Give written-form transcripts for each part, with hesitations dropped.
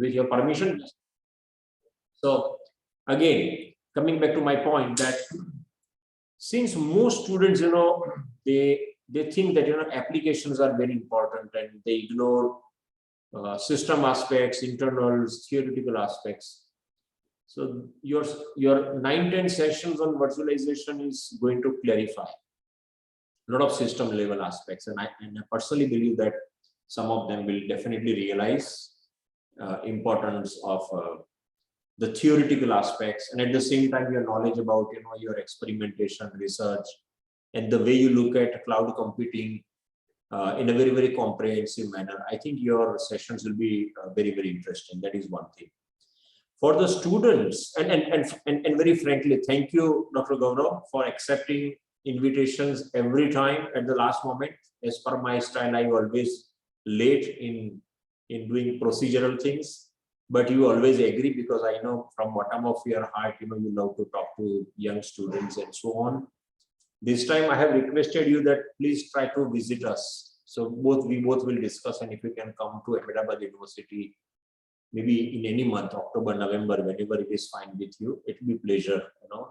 With your permission. So again, coming back to my point that since most students, they think that applications are very important and they ignore system aspects, internals, theoretical aspects. So your 9-10 sessions on virtualization is going to clarify a lot of system level aspects, and I personally believe that some of them will definitely realize importance of the theoretical aspects, and at the same time your knowledge about your experimentation, research, and the way you look at cloud computing in a very, very comprehensive manner. I think your sessions will be very, very interesting. That is one thing. For the students, and very frankly, thank you, Dr. Gaurav, for accepting invitations every time at the last moment. As per my style, I always late in doing procedural things, but you always agree because I know from bottom of your heart, you love to talk to young students and so on. This time I have requested you that please try to visit us. So we both will discuss, and if you can come to Ahmedabad University, maybe in any month, October, November, whenever it is fine with you, it will be pleasure.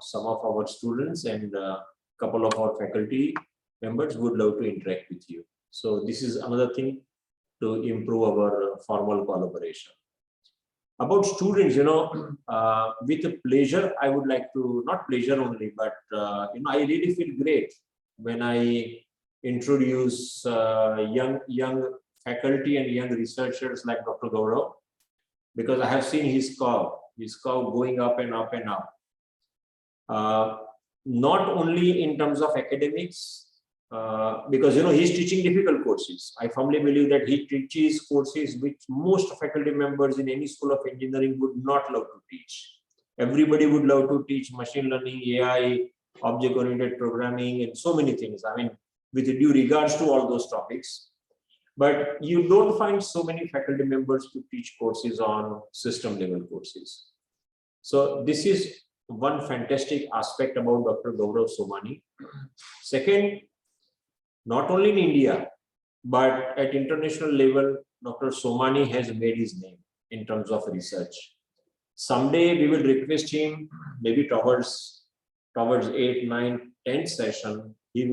Some of our students and a couple of our faculty members would love to interact with you. So this is another thing to improve our formal collaboration. About students, with pleasure, I would like to, not pleasure only, but I really feel great when I introduce young faculty and young researchers like Dr. Gaurav, because I have seen his curve going up and up and up. Not only in terms of academics, because he's teaching difficult courses. I firmly believe that he teaches courses which most faculty members in any school of engineering would not love to teach. Everybody would love to teach machine learning, AI, object-oriented programming, and so many things. I mean, with due regards to all those topics. But you don't find so many faculty members to teach courses on system level courses. So this is one fantastic aspect about Dr. Gaurav Somani. Second, not only in India, but at international level, Dr. Somani has made his name in terms of research. Someday we will request him, maybe towards 8th, 9th, 10th session, he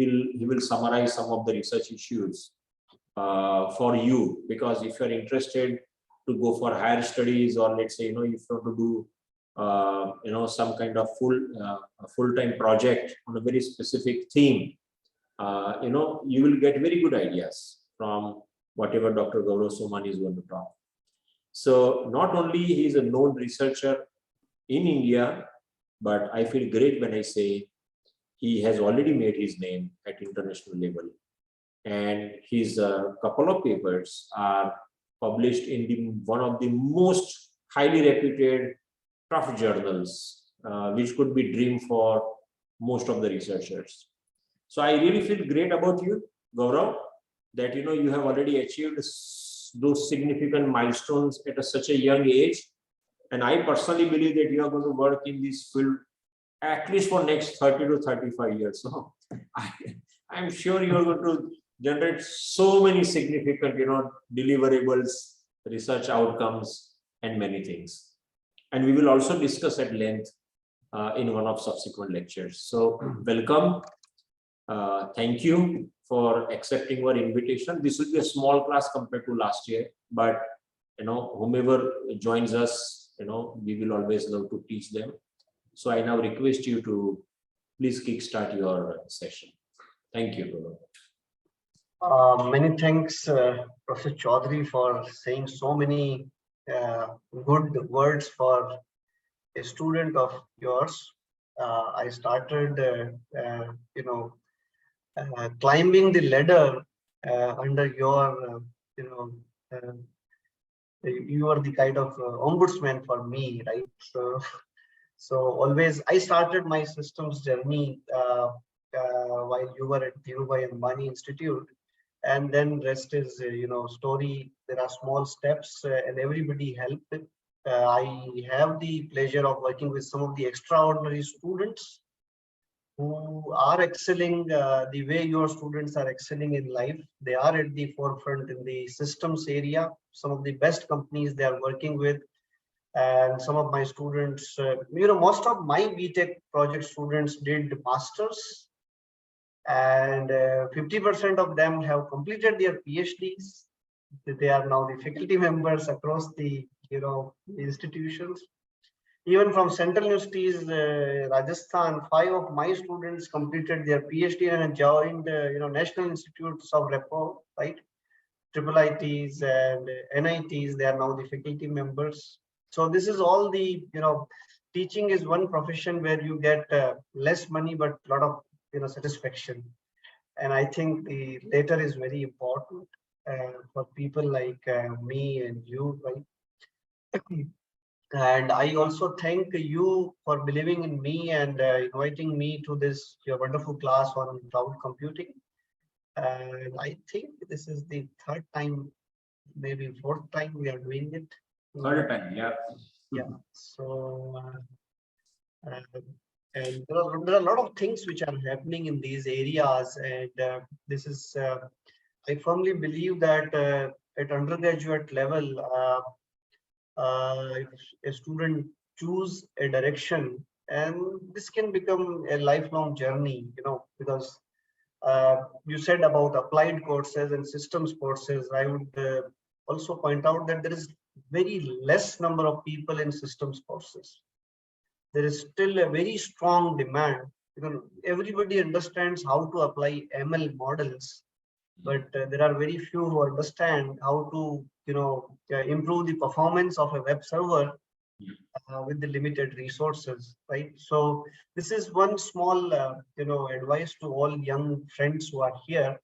will summarize some of the research issues for you, because if you're interested to go for higher studies, or let's say, if you want to do some kind of full-time project on a very specific theme, you will get very good ideas from whatever Dr. Gaurav Somani is going to talk. So not only he is a known researcher in India, but I feel great when I say he has already made his name at international level. And his couple of papers are published in one of the most highly reputed tough journals, which could be dream for most of the researchers. So I really feel great about you, Gaurav, that you have already achieved those significant milestones at such a young age. And I personally believe that you are going to work in this field at least for next 30 to 35 years. So I'm sure you are going to generate so many significant, deliverables, research outcomes, and many things. And we will also discuss at length in one of subsequent lectures. So welcome. Thank you for accepting our invitation. This will be a small class compared to last year, but whomever joins us, we will always love to teach them. So I now request you to please kickstart your session. Thank you. Many thanks, Professor Chaudhary, for saying so many good words for a student of yours. I started, climbing the ladder under your, you are the kind of ombudsman for me, right? So always, I started my systems journey while you were at Dhirubhai Ambani Institute, and then rest is, story. There are small steps, and everybody helped. I have the pleasure of working with some of the extraordinary students who are excelling the way your students are excelling in life. They are at the forefront in the systems area. Some of the best companies they are working with. And some of my students, most of my BTech project students did masters, and 50% of them have completed their PhDs. They are now the faculty members across the institutions. Even from central universities, Rajasthan, 5 of my students completed their PhD and joined National Institutes of Repo, right? Triple ITs and NITs. They are now the faculty members. So this is all the teaching is one profession where you get less money but a lot of satisfaction. And I think the latter is very important for people like me and you, right? And I also thank you for believing in me and inviting me to this your wonderful class on cloud computing. And I think this is the third time, maybe fourth time we are doing it. Third time, yeah. Yeah. So, and there are a lot of things which are happening in these areas, and this is. I firmly believe that at undergraduate level, if a student choose a direction, and this can become a lifelong journey, because you said about applied courses and systems courses. I would also point out that there is very less number of people in systems courses. There is still a very strong demand because everybody understands how to apply ML models, but there are very few who understand how to improve the performance of a web server with the limited resources, right? So this is one small advice to all young friends who are here,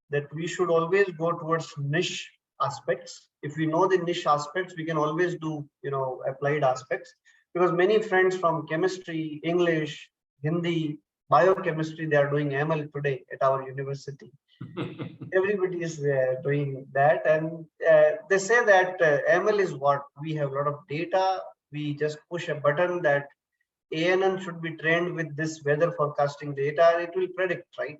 that we should always go towards niche aspects. If we know the niche aspects, we can always do applied aspects, because many friends from chemistry, English, Hindi, biochemistry, they are doing ML today at our university. Everybody is doing that, and they say that ML is what we have a lot of data. We just push a button that ANN should be trained with this weather forecasting data, and it will predict, right?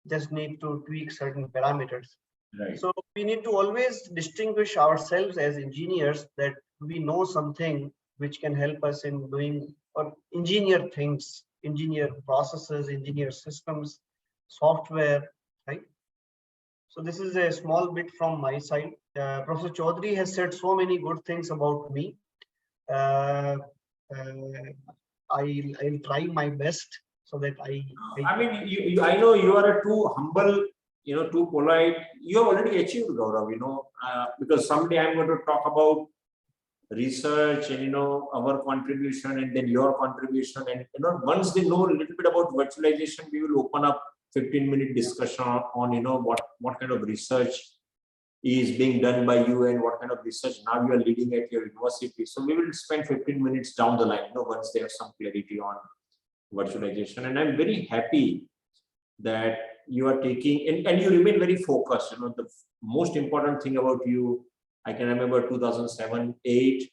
Just need to tweak certain parameters. Right. So we need to always distinguish ourselves as engineers, that we know something which can help us in doing or engineer things, engineer processes, engineer systems, software, right? So this is a small bit from my side. Professor Chaudhary has said so many good things about me. I'll try my best so that I mean, I know you are too humble, too polite. You have already achieved, Gaurav, because someday I'm going to talk about research and, our contribution and then your contribution. And, once they know a little bit about virtualization, we will open up 15-minute discussion on, what kind of research is being done by you and what kind of research now you are leading at your university. So we will spend 15 minutes down the line, once they have some clarity on virtualization. And I'm very happy that you are taking, and you remain very focused. The most important thing about you, I can remember 2007, 8,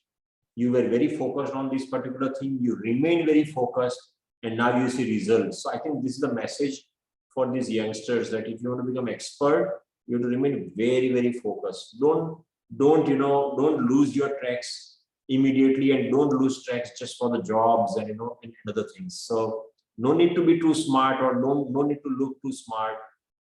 you were very focused on this particular thing. You remain very focused, and now you see results. So I think this is the message for these youngsters, that if you want to become expert, you have to remain very, very focused. Don't lose your tracks immediately, and don't lose tracks just for the jobs and and other things. So no need to be too smart, or no need to look too smart.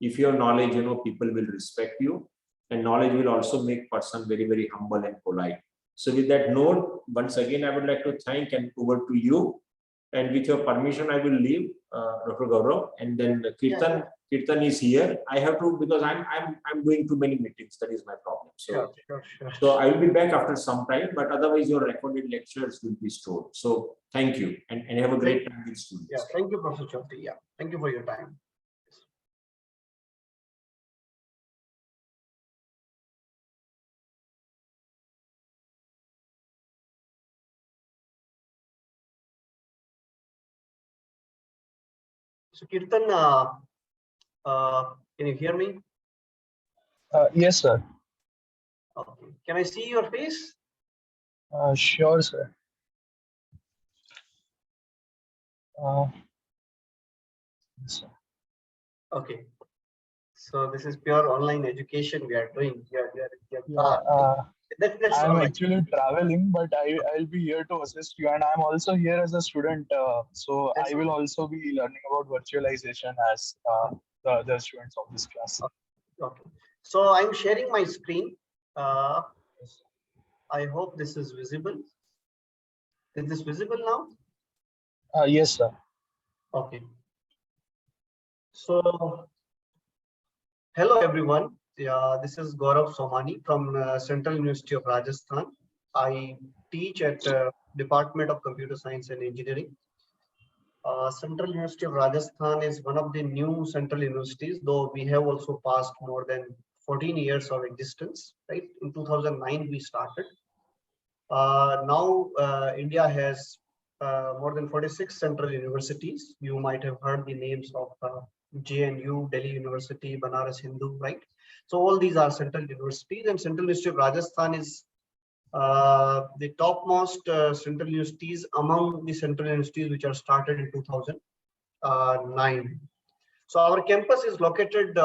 If you have knowledge, people will respect you, and knowledge will also make person very, very humble and polite. So with that note, once again, I would like to thank, and over to you. And with your permission, I will leave, Dr. Gaurav, and then Kirtan. Kirtan is here. I have to, because I'm doing too many meetings. That is my problem. So, sure. So I will be back after some time, but otherwise your recorded lectures will be stored. So thank you, and have a great time with students. Yeah, thank you, Professor Chaudhary. Yeah, thank you for your time. So Kirtan, can you hear me? Yes, sir. Okay. Can I see your face? Sure, sir. Yes, sir. Okay. So this is pure online education we are doing. Your Yeah, part, right? That's I'm all right. actually traveling, but I'll be here to assist you, and I'm also here as a student. So That's I will also be learning about virtualization as the other students of this class. okay. So I'm sharing my screen. Uh, I hope this is visible. Is this visible now? Yes, sir. Okay. So hello everyone. Yeah, this is Gaurav Somani from Central University of Rajasthan. I teach at Department of Computer Science and Engineering. Central University of Rajasthan is one of the new central universities, though we have also passed more than 14 years of existence. Right, in 2009 we started. Now India has more than 46 central universities. You might have heard the names of JNU, Delhi University, Banaras Hindu, right? So all these are central universities, and Central University of Rajasthan is the topmost central universities among the central universities which are started in 2009. So our campus is located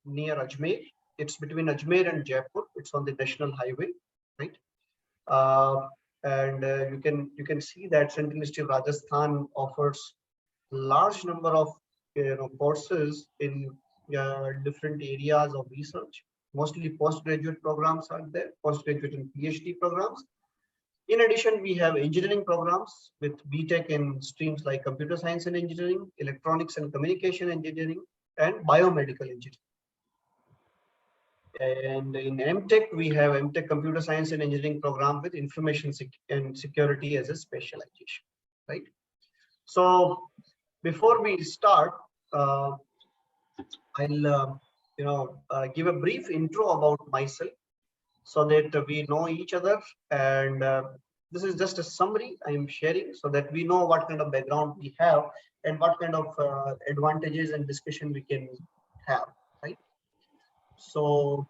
near Ajmer. It's between Ajmer and Jaipur. It's on the national highway, right? Uh, and you can see that Central University of Rajasthan offers large number of courses in different areas of research. Mostly postgraduate programs are there, postgraduate and PhD programs. In addition, we have engineering programs with BTech in streams like computer science and engineering, electronics and communication engineering, and biomedical engineering. And in MTech, we have MTech Computer Science and Engineering program with information and security as a specialization, right? So before we start, I'll give a brief intro about myself so that we know each other. And this is just a summary I am sharing so that we know what kind of background we have and what kind of advantages and discussion we can have, right? So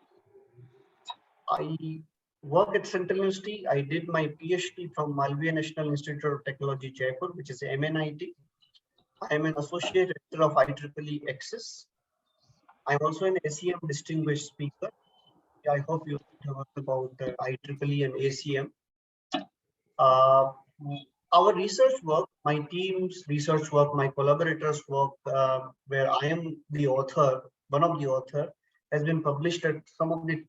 I work at Central University. I did my PhD from Malviya National Institute of Technology, Jaipur, which is MNIT. I am an associate editor of IEEE Access. I'm also an ACM distinguished speaker. I hope you have heard about IEEE and ACM. Uh, our research work, my team's research work, my collaborators' work, where I am the author, one of the author, has been published at some of the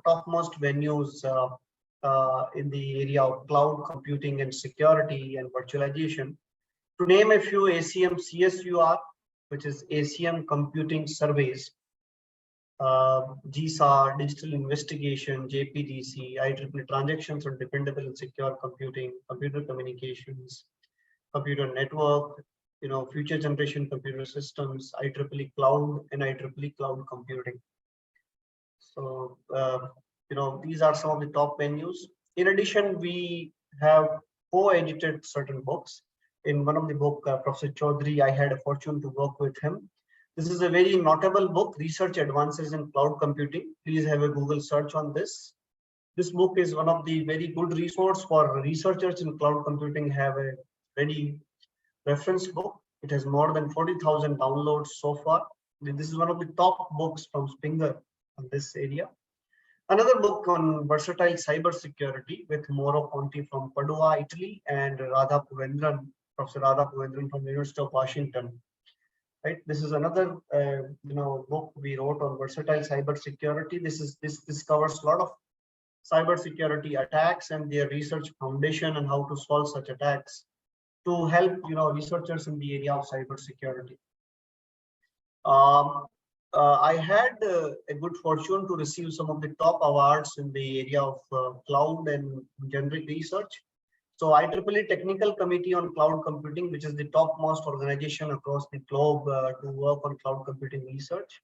topmost venues in the area of cloud computing and security and virtualization. To name a few, ACM CSUR, which is ACM Computing Surveys, GSAR, Digital Investigation, JPDC, IEEE Transactions on Dependable and Secure Computing, Computer Communications, Computer Network, Future Generation Computer Systems, IEEE Cloud, and IEEE Cloud Computing. So, these are some of the top venues. In addition, we have co-edited certain books. In one of the book, Professor Chaudhary, I had a fortune to work with him. This is a very notable book, Research Advances in Cloud Computing. Please have a Google search on this. This book is one of the very good resource for researchers in cloud computing, have a very reference book. It has more than 40,000 downloads so far. This is one of the top books from Springer on this area. Another book on versatile cybersecurity with Mauro Conti from Padua, Italy, and Radha Puvendran, Professor Radha Puvendran from the University of Washington. Right. This is another book we wrote on versatile cybersecurity. This covers a lot of cybersecurity attacks and their research foundation and how to solve such attacks to help researchers in the area of cybersecurity. I had a good fortune to receive some of the top awards in the area of cloud and generic research. So IEEE Technical Committee on Cloud Computing, which is the topmost organization across the globe to work on cloud computing research.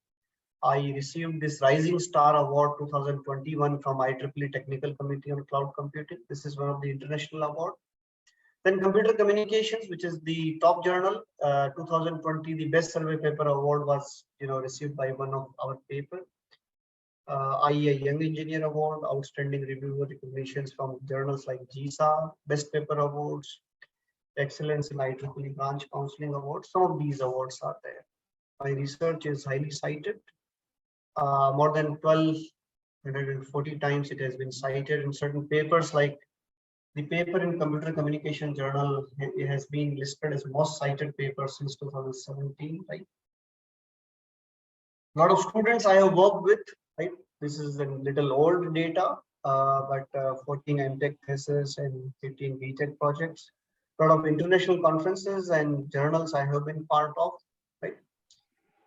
I received this Rising Star Award 2021 from IEEE Technical Committee on Cloud Computing. This is one of the international awards. Then Computer Communications, which is the top journal, 2020, the Best Survey Paper Award was received by one of our paper. IEA Young Engineer Award, Outstanding Reviewer recognitions from journals like GSA, Best Paper Awards, Excellence in IEEE Branch Counseling Awards. Some of these awards are there. My research is highly cited. More than 1,240 times it has been cited in certain papers, like the paper in Computer Communication Journal. It has been listed as most cited paper since 2017, right? A lot of students I have worked with, right? This is a little old data, but 14 MTech thesis and 15 BTech projects. A lot of international conferences and journals I have been part of, right?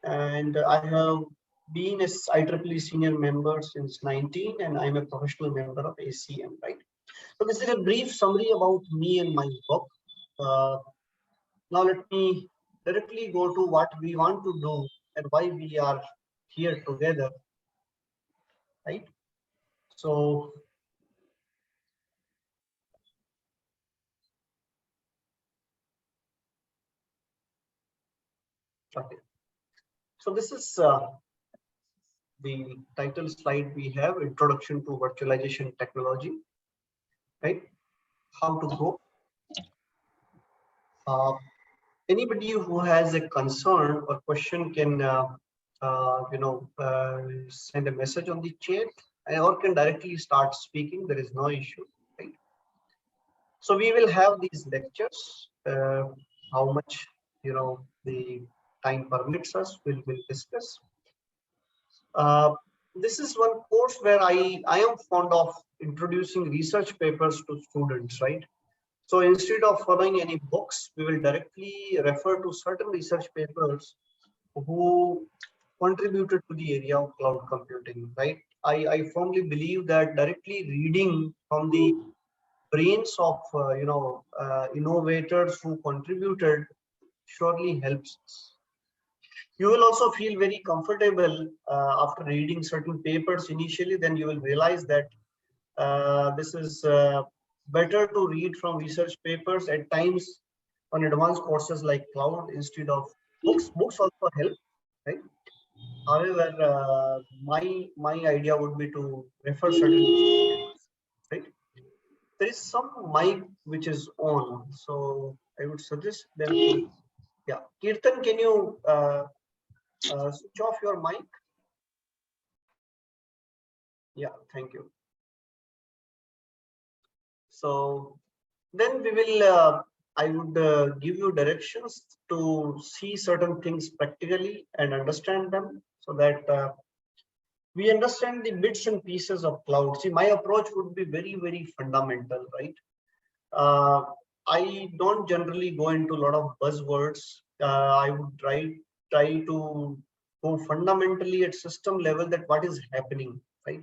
And I have been a IEEE senior member since 19, and I'm a professional member of ACM, right? So this is a brief summary about me and my work. Now let me directly go to what we want to do and why we are here together, right? So okay. So this is the title slide we have, Introduction to Virtualization Technology, right? How to go. Anybody who has a concern or question can send a message on the chat or can directly start speaking. There is no issue, right? So we will have these lectures. How much the time permits us, we'll discuss. This is one course where I am fond of introducing research papers to students, right? So instead of following any books, we will directly refer to certain research papers who contributed to the area of cloud computing, right? I firmly believe that directly reading from the brains of innovators who contributed surely helps us. You will also feel very comfortable after reading certain papers initially. Then you will realize that this is better to read from research papers at times on advanced courses like cloud instead of books. Books also help, right? However, my idea would be to refer certain papers, right? There is some mic which is on, so I would suggest them to, yeah. Kirtan, can you switch off your mic? Yeah, thank you. So then we will, I would give you directions to see certain things practically and understand them so that we understand the bits and pieces of cloud. See, my approach would be very, very fundamental, right? I don't generally go into a lot of buzzwords. I would try to go fundamentally at system level that what is happening, right?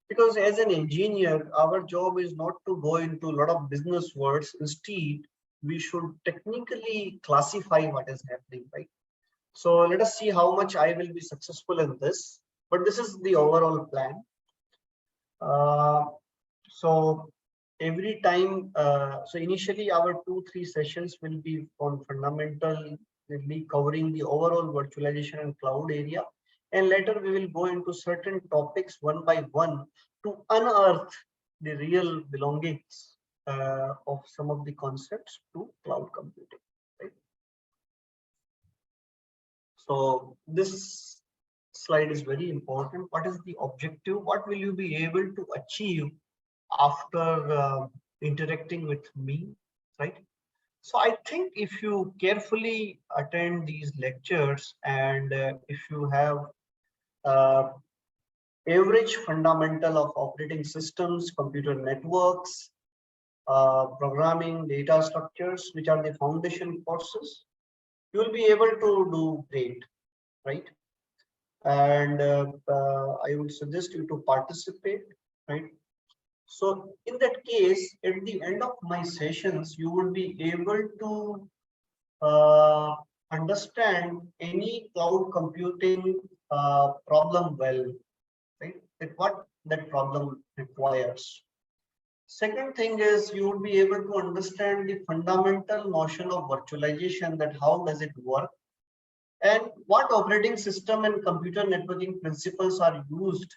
Because as an engineer, our job is not to go into a lot of business words. Instead, we should technically classify what is happening, right? So let us see how much I will be successful in this. But this is the overall plan. So every time, so initially our 2-3 sessions will be on fundamental, will be covering the overall virtualization and cloud area. And later we will go into certain topics one by one to unearth the real belongings of some of the concepts to cloud computing, right? So this slide is very important. What is the objective? What will you be able to achieve after interacting with me, right? So I think if you carefully attend these lectures and if you have average fundamental of operating systems, computer networks, programming, data structures, which are the foundation courses, you will be able to do great, right? And I would suggest you to participate, right? So in that case, at the end of my sessions, you will be able to understand any cloud computing problem well, right? That what that problem requires. Second thing is you would be able to understand the fundamental notion of virtualization, that how does it work, and what operating system and computer networking principles are used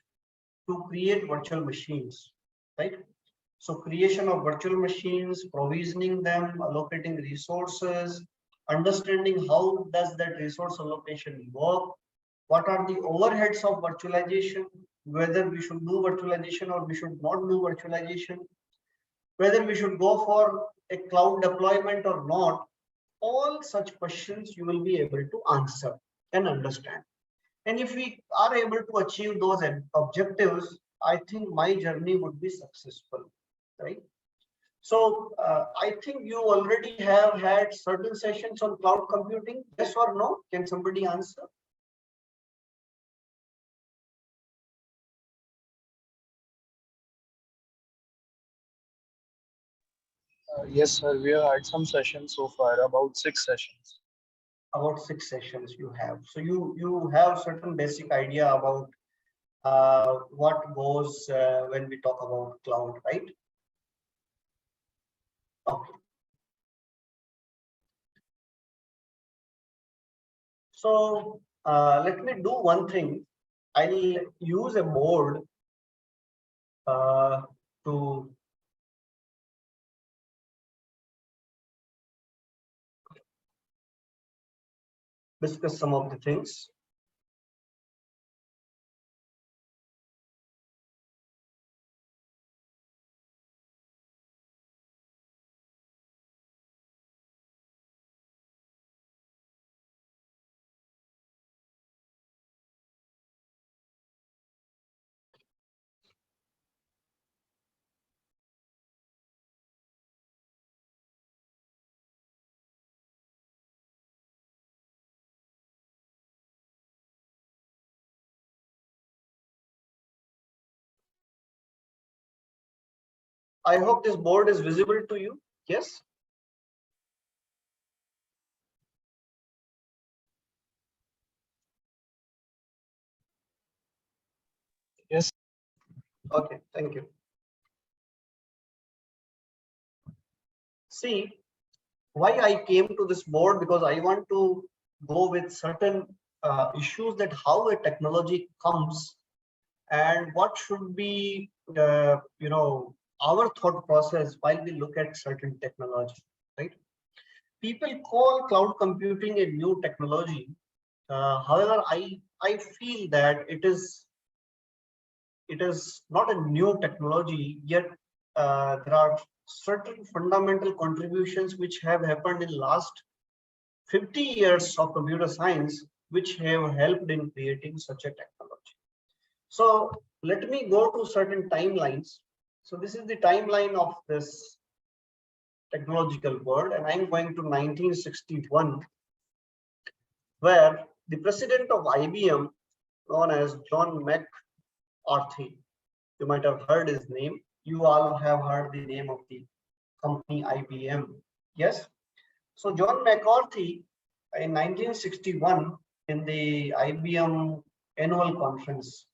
to create virtual machines, right? So creation of virtual machines, provisioning them, allocating resources, understanding how does that resource allocation work, what are the overheads of virtualization, whether we should do virtualization or we should not do virtualization, whether we should go for a cloud deployment or not. All such questions you will be able to answer and understand. And if we are able to achieve those objectives, I think my journey would be successful, right? So I think you already have had certain sessions on cloud computing. Yes or no? Can somebody answer? Yes, sir. We have had some sessions so far, about 6 sessions. About 6 sessions you have. So you have certain basic idea about what goes when we talk about cloud, right? Okay. So let me do one thing. I'll use a board to discuss some of the things. I hope this board is visible to you. Yes. Yes. Okay, thank you. See, why I came to this board, because I want to go with certain issues that how a technology comes and what should be our thought process while we look at certain technology, right? People call cloud computing a new technology. However, I feel that it is not a new technology, yet there are certain fundamental contributions which have happened in last 50 years of computer science, which have helped in creating such a technology. So let me go to certain timelines. So this is the timeline of this technological world, and I'm going to 1961, where the president of IBM, known as John McCarthy, you might have heard his name. You all have heard the name of the company IBM. Yes. So John McCarthy in 1961 in the IBM annual conference,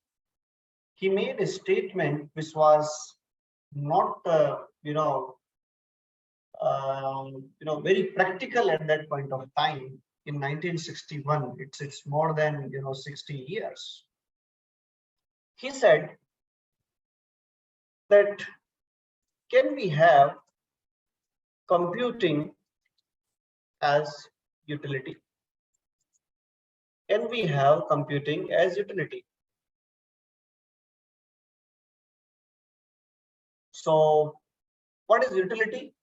he made a statement which was not very practical at that point of time. In 1961, it's more than 60 years. He said that can we have computing as utility? Can we have computing as utility? So what is utility?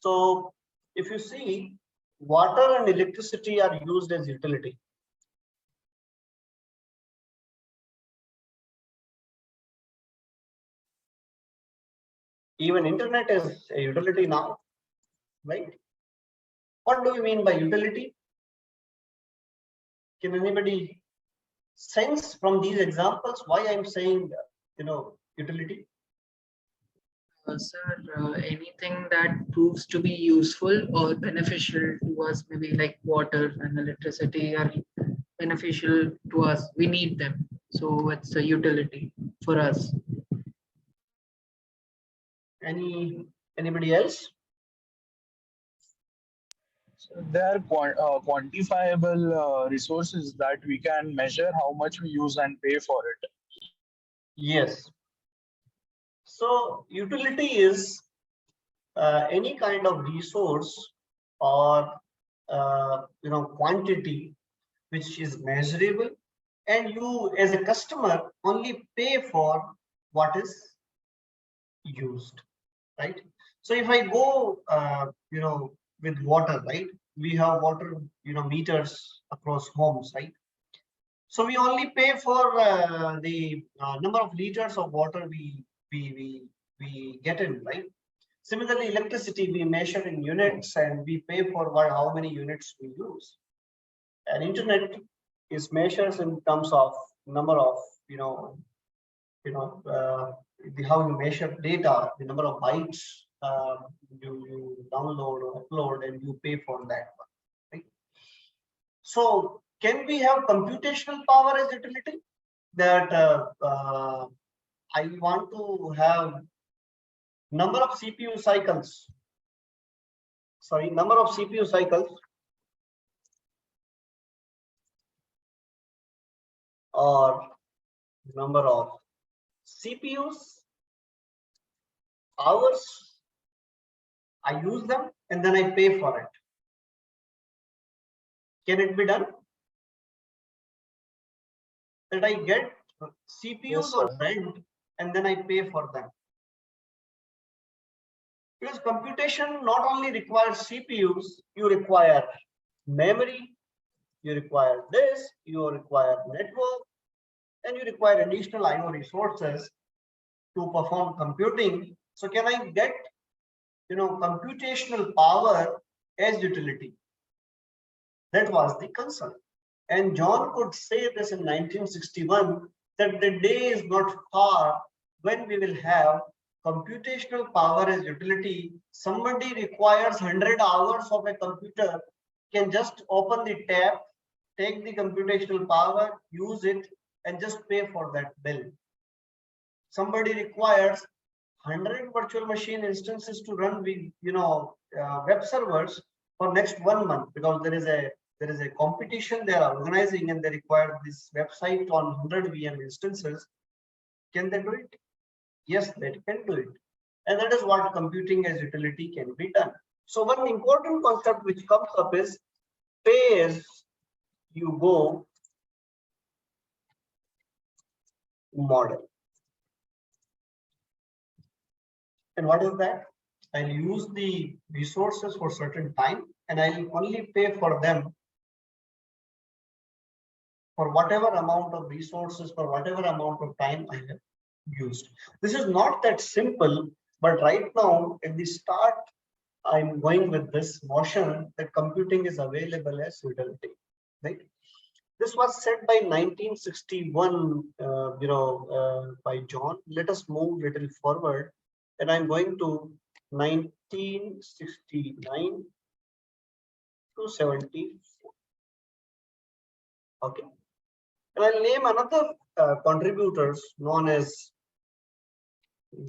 So if you see, water and electricity are used as utility. Even internet is a utility now, right? What do you mean by utility? Can anybody sense from these examples why I'm saying, utility? Sir, anything that proves to be useful or beneficial to us, maybe like water and electricity are beneficial to us. We need them. So it's a utility for us. Anybody else? So there are quantifiable resources that we can measure how much we use and pay for it. Yes. So utility is any kind of resource or quantity which is measurable, and you as a customer only pay for what is used, right? So if I go with water, right, we have water meters across homes, right? So we only pay for the number of liters of water we get in, right? Similarly, electricity we measure in units and we pay for how many units we use. And internet is measures in terms of number of how you measure data, the number of bytes you download or upload, and you pay for that one, right? So can we have computational power as utility? That I want to have number of CPU cycles. Sorry, number of CPU cycles or number of CPUs, hours, I use them and then I pay for it. Can it be done? That I get CPUs Yes, or sir. rent and then I pay for them. Because computation not only requires CPUs, you require memory, you require this, you require network, and you require additional IO resources to perform computing. So can I get computational power as utility? That was the concern. And John could say this in 1961, that the day is not far when we will have computational power as utility. Somebody requires 100 hours of a computer, can just open the tab, take the computational power, use it, and just pay for that bill. Somebody requires 100 virtual machine instances to run with web servers for next 1 month, because there is a competition they are organizing and they require this website on 100 VM instances. Can they do it? Yes, they can do it. And that is what computing as utility can be done. So one important concept which comes up is pay as you go model. And what is that? I'll use the resources for certain time and I'll only pay for them for whatever amount of resources, for whatever amount of time I have used. This is not that simple, but right now at the start, I'm going with this notion that computing is available as utility, right? This was said by 1961, by John. Let us move a little forward, and I'm going to 1969 to 74. Okay, and I'll name another contributors known as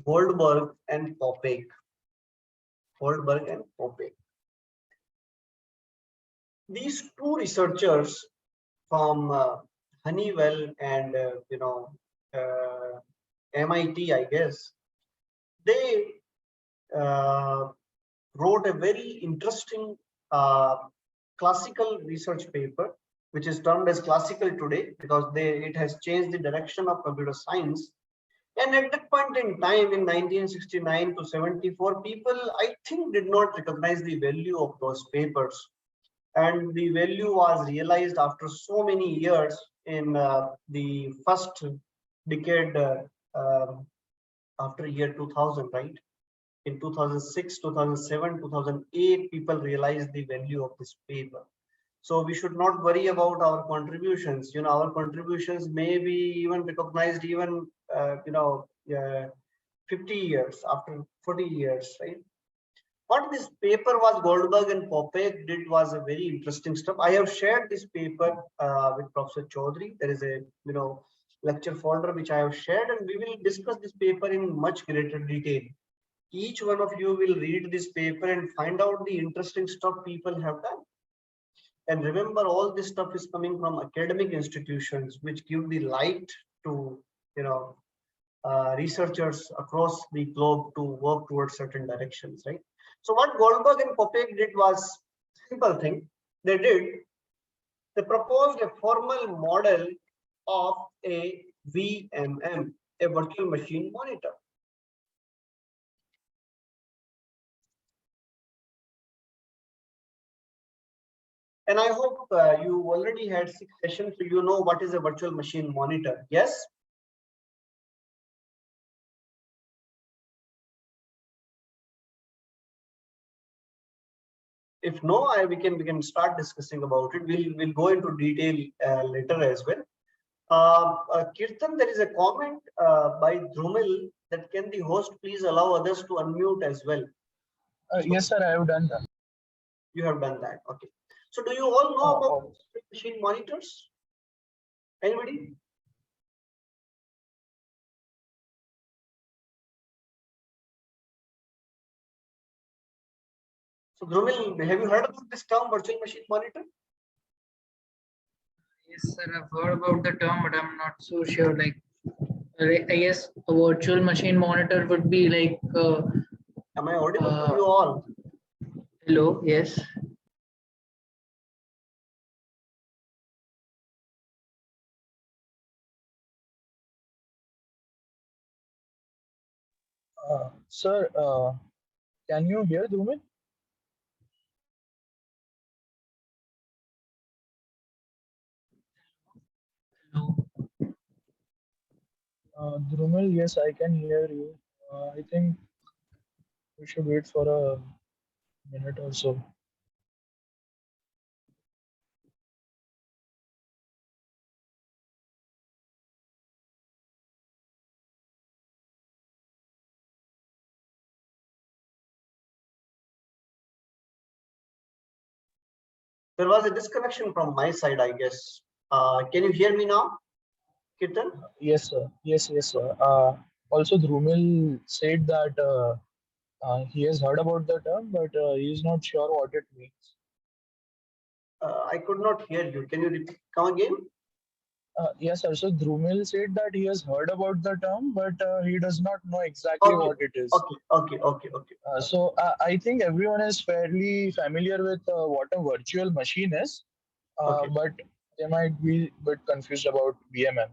Goldberg and Popek. Goldberg and Popek. These two researchers from Honeywell and MIT, I guess, they wrote a very interesting classical research paper, which is termed as classical today because it has changed the direction of computer science. And at that point in time, in 1969 to 74, people, I think, did not recognize the value of those papers. And the value was realized after so many years in the first decade after year 2000, right? In 2006, 2007, 2008, people realized the value of this paper. So we should not worry about our contributions. Our contributions may be even recognized even 50 years, after 40 years, right? What this paper was, Goldberg and Popek did was a very interesting stuff. I have shared this paper with Professor Chaudhary. There is a lecture folder which I have shared, and we will discuss this paper in much greater detail. Each one of you will read this paper and find out the interesting stuff people have done. And remember, all this stuff is coming from academic institutions which give the light to researchers across the globe to work towards certain directions, right? So what Goldberg and Popek did was simple thing they did. They proposed a formal model of a VMM, a virtual machine monitor. And I hope you already had 6 sessions, so you know what is a virtual machine monitor. Yes? If no, we can start discussing about it. We'll go into detail later as well. Kirtan, there is a comment by Drumil that can the host please allow others to unmute as well. Yes, sir, I have done that. You have done that. Okay. So do you all know about machine monitors? Anybody? So Drumil, have you heard about this term virtual machine monitor? Yes, sir, I've heard about the term, but I'm not so sure. Like, I guess a virtual machine monitor would be like. Am I audible to you all? Hello, yes. Sir, can you hear Dhrumin? Hello. Dhrumil, yes, I can hear you. I think we should wait for a minute or so. There was a disconnection from my side, I guess. Can you hear me now, Kirtan? Yes, sir. Yes, sir. Also, Dhrumil said that he has heard about the term, but he is not sure what it means. I could not hear you. Can you come again? Yes, sir. So Dhrumil said that he has heard about the term, but he does not know exactly what it is. Okay. So I think everyone is fairly familiar with what a virtual machine is, but they might be a bit confused about VMM.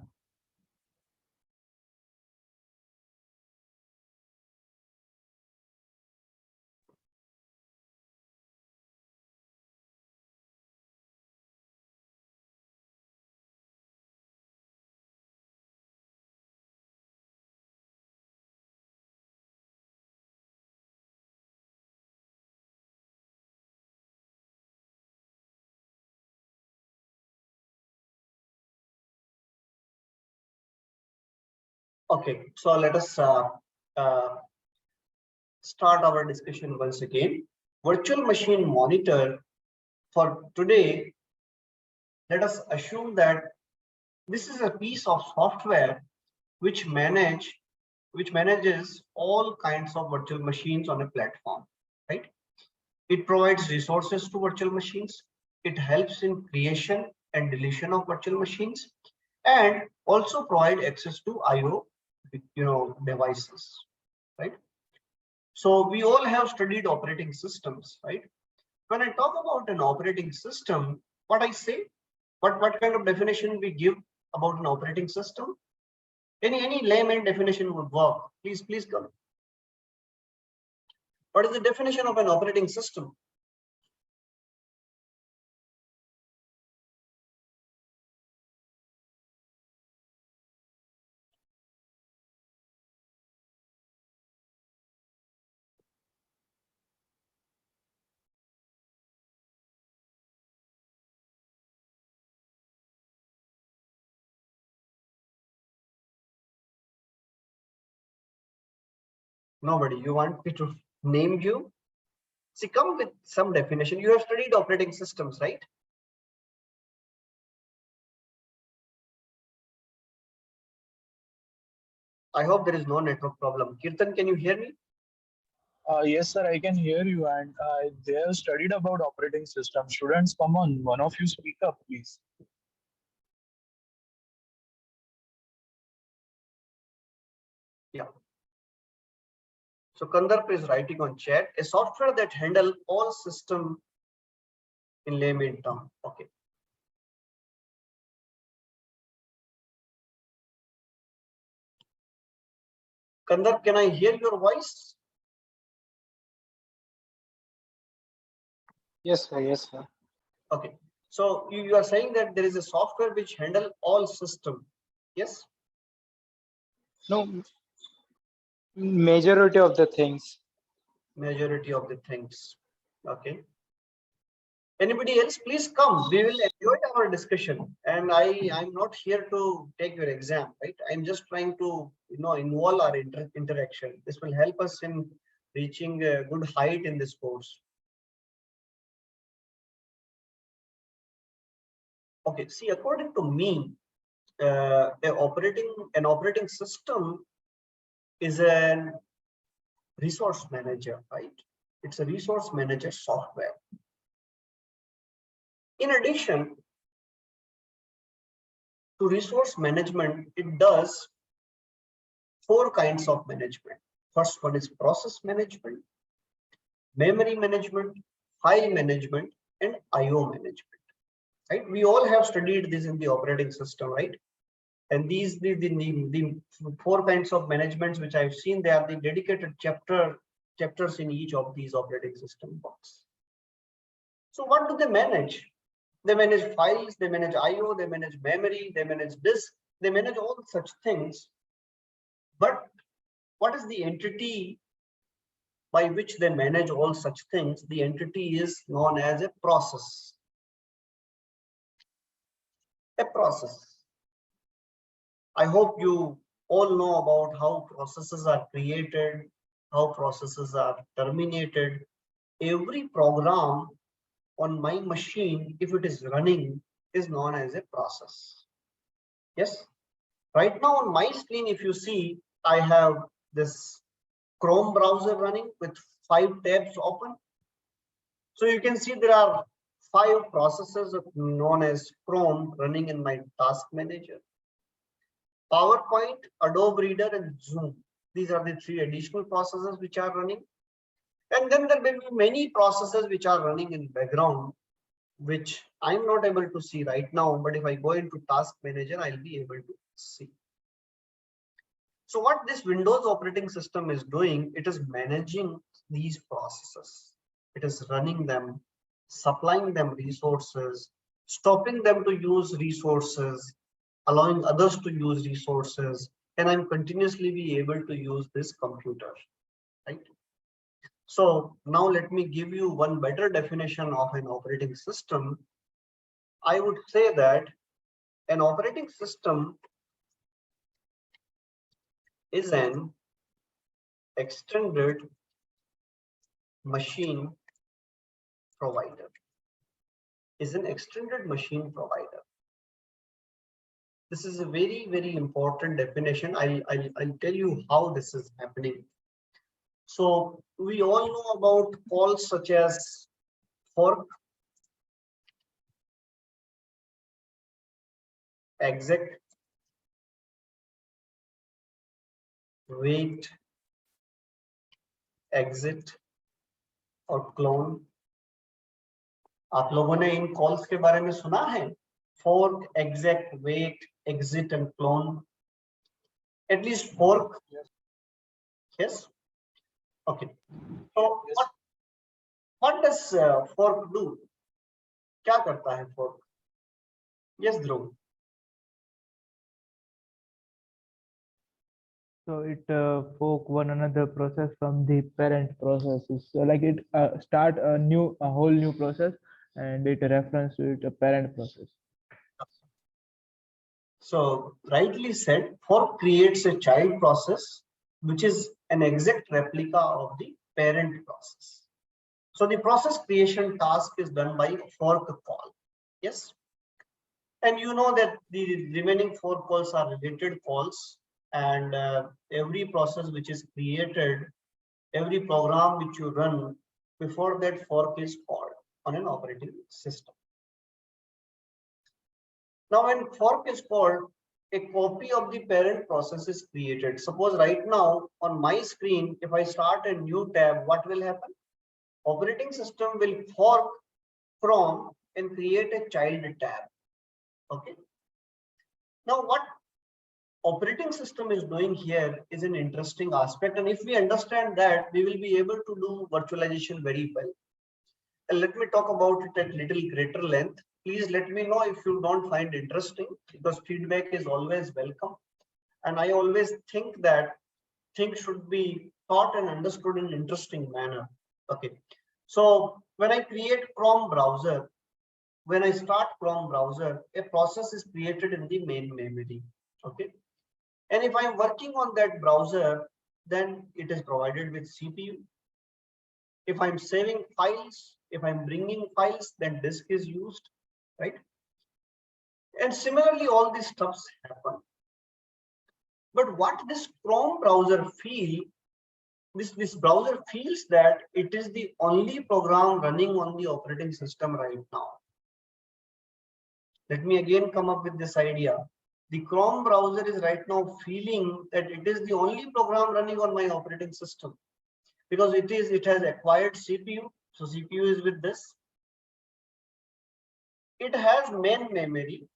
Okay, so let us start our discussion once again. Virtual machine monitor for today, let us assume that this is a piece of software which manages all kinds of virtual machines on a platform, right? It provides resources to virtual machines. It helps in creation and deletion of virtual machines, and also provide access to IO, devices, right? So we all have studied operating systems, right? When I talk about an operating system, what I say, what kind of definition we give about an operating system? Any layman definition would work. Please come. What is the definition of an operating system? Nobody. You want me to name you? See, come with some definition. You have studied operating systems, right? I hope there is no network problem. Kirtan, can you hear me? Yes, sir, I can hear you, and they have studied about operating system. Students, come on, one of you speak up, please. Yeah. So Kandarp is writing on chat, a software that handle all system in layman term. Okay. Kandar, can I hear your voice? Yes, sir. Yes, sir. Okay. So you are saying that there is a software which handle all system. Yes. No, majority of the things. Majority of the things. Okay. Anybody else, please come. We will enjoy our discussion. And I'm not here to take your exam, right? I'm just trying to, involve our interaction. This will help us in reaching a good height in this course. Okay, see, according to me, an operating system is a resource manager, right? It's a resource manager software. In addition to resource management, it does 4 kinds of management. First one is process management, memory management, file management, and IO management. Right? We all have studied this in the operating system, right? And these the 4 kinds of managements which I've seen, they are the dedicated chapters in each of these operating system box. So what do they manage? They manage files, they manage IO, they manage memory, they manage disk, they manage all such things. But what is the entity by which they manage all such things? The entity is known as a process. A process. I hope you all know about how processes are created, how processes are terminated. Every program on my machine, if it is running, is known as a process. Yes. Right now on my screen, if you see, I have this Chrome browser running with 5 tabs open. So you can see there are 5 processes known as Chrome running in my task manager. PowerPoint, Adobe Reader, and Zoom. These are the 3 additional processes which are running. And then there may be many processes which are running in background, which I'm not able to see right now. But if I go into Task Manager, I'll be able to see. So what this Windows operating system is doing, it is managing these processes. It is running them, supplying them resources, stopping them to use resources, allowing others to use resources, and I'm continuously be able to use this computer, right? So now let me give you one better definition of an operating system. I would say that an operating system is an extended machine provider. Is an extended machine provider. This is a very, very important definition. I'll tell you how this is happening. So we all know about calls such as fork, exec, wait, exit और clone. आप लोगों ने इन calls के बारे में सुना है? Fork, exec, wait, exit, and clone. At least fork. Yes. Okay. So what does fork do? क्या करता है fork? Yes, Dhruv. So it fork one another process from the parent processes. So like it start a whole new process, and it reference to it a parent process. So rightly said, fork creates a child process, which is an exact replica of the parent process. So the process creation task is done by fork call. Yes. And you know that the remaining 4 calls are related calls, and every process which is created, every program which you run, before that fork is called on an operating system. Now when fork is called, a copy of the parent process is created. Suppose right now on my screen, if I start a new tab, what will happen? Operating system will fork Chrome and create a child tab. Okay. Now what operating system is doing here is an interesting aspect, and if we understand that, we will be able to do virtualization very well. And let me talk about it at little greater length. Please let me know if you don't find interesting, because feedback is always welcome. And I always think that things should be taught and understood in an interesting manner. Okay. So when I create Chrome browser, when I start Chrome browser, a process is created in the main memory. Okay. And if I'm working on that browser, then it is provided with CPU. If I'm saving files, if I'm bringing files, then disk is used, right? And similarly, all these stuffs happen. But what this Chrome browser this browser feels that it is the only program running on the operating system right now. Let me again come up with this idea. The Chrome browser is right now feeling that it is the only program running on my operating system, because it has acquired CPU. So CPU is with this. It has main memory.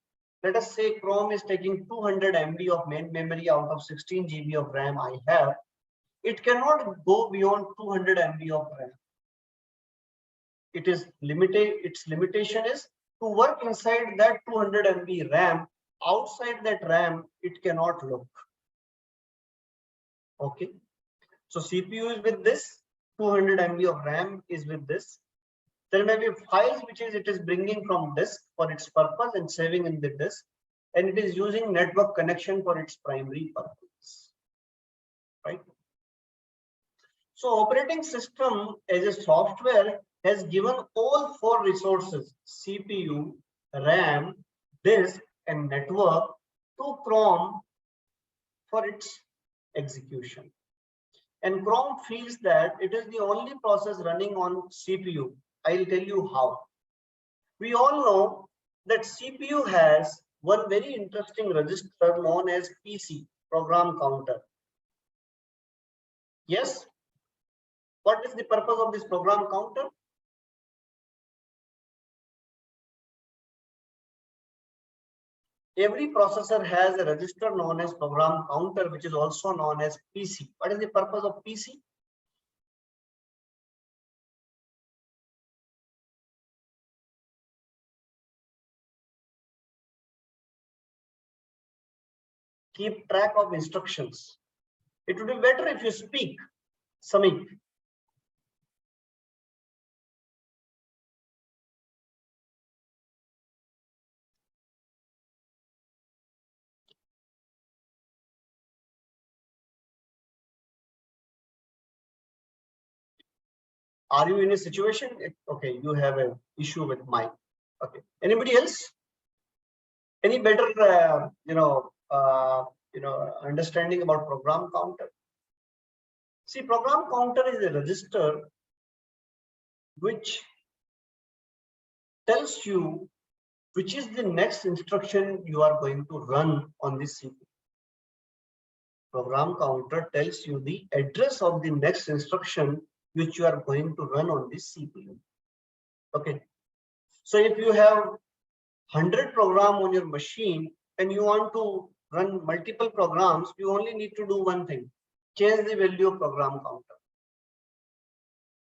Let us say Chrome is taking 200 MB of main memory out of 16 GB of RAM I have. It cannot go beyond 200 MB of RAM. It is limited. Its limitation is to work inside that 200 MB RAM. Outside that RAM, it cannot look. Okay. So CPU is with this. 200 MB of RAM is with this. There may be files which it is bringing from disk for its purpose and saving in the disk, and it is using network connection for its primary purpose, right? So operating system as a software has given all four resources, CPU, RAM, disk, and network, to Chrome for its execution. And Chrome feels that it is the only process running on CPU. I'll tell you how. We all know that CPU has one very interesting register known as PC, program counter. Yes? What is the purpose of this program counter? Every processor has a register known as program counter, which is also known as PC. What is the purpose of PC? Keep track of instructions. It would be better if you speak, Samik. Are you in a situation? Okay, you have an issue with mic. Okay. Anybody else? Any better, understanding about program counter? See, program counter is a register which tells you which is the next instruction you are going to run on this CPU. Program counter tells you the address of the next instruction which you are going to run on this CPU. Okay. So if you have 100 program on your machine and you want to run multiple programs, you only need to do one thing: change the value of program counter.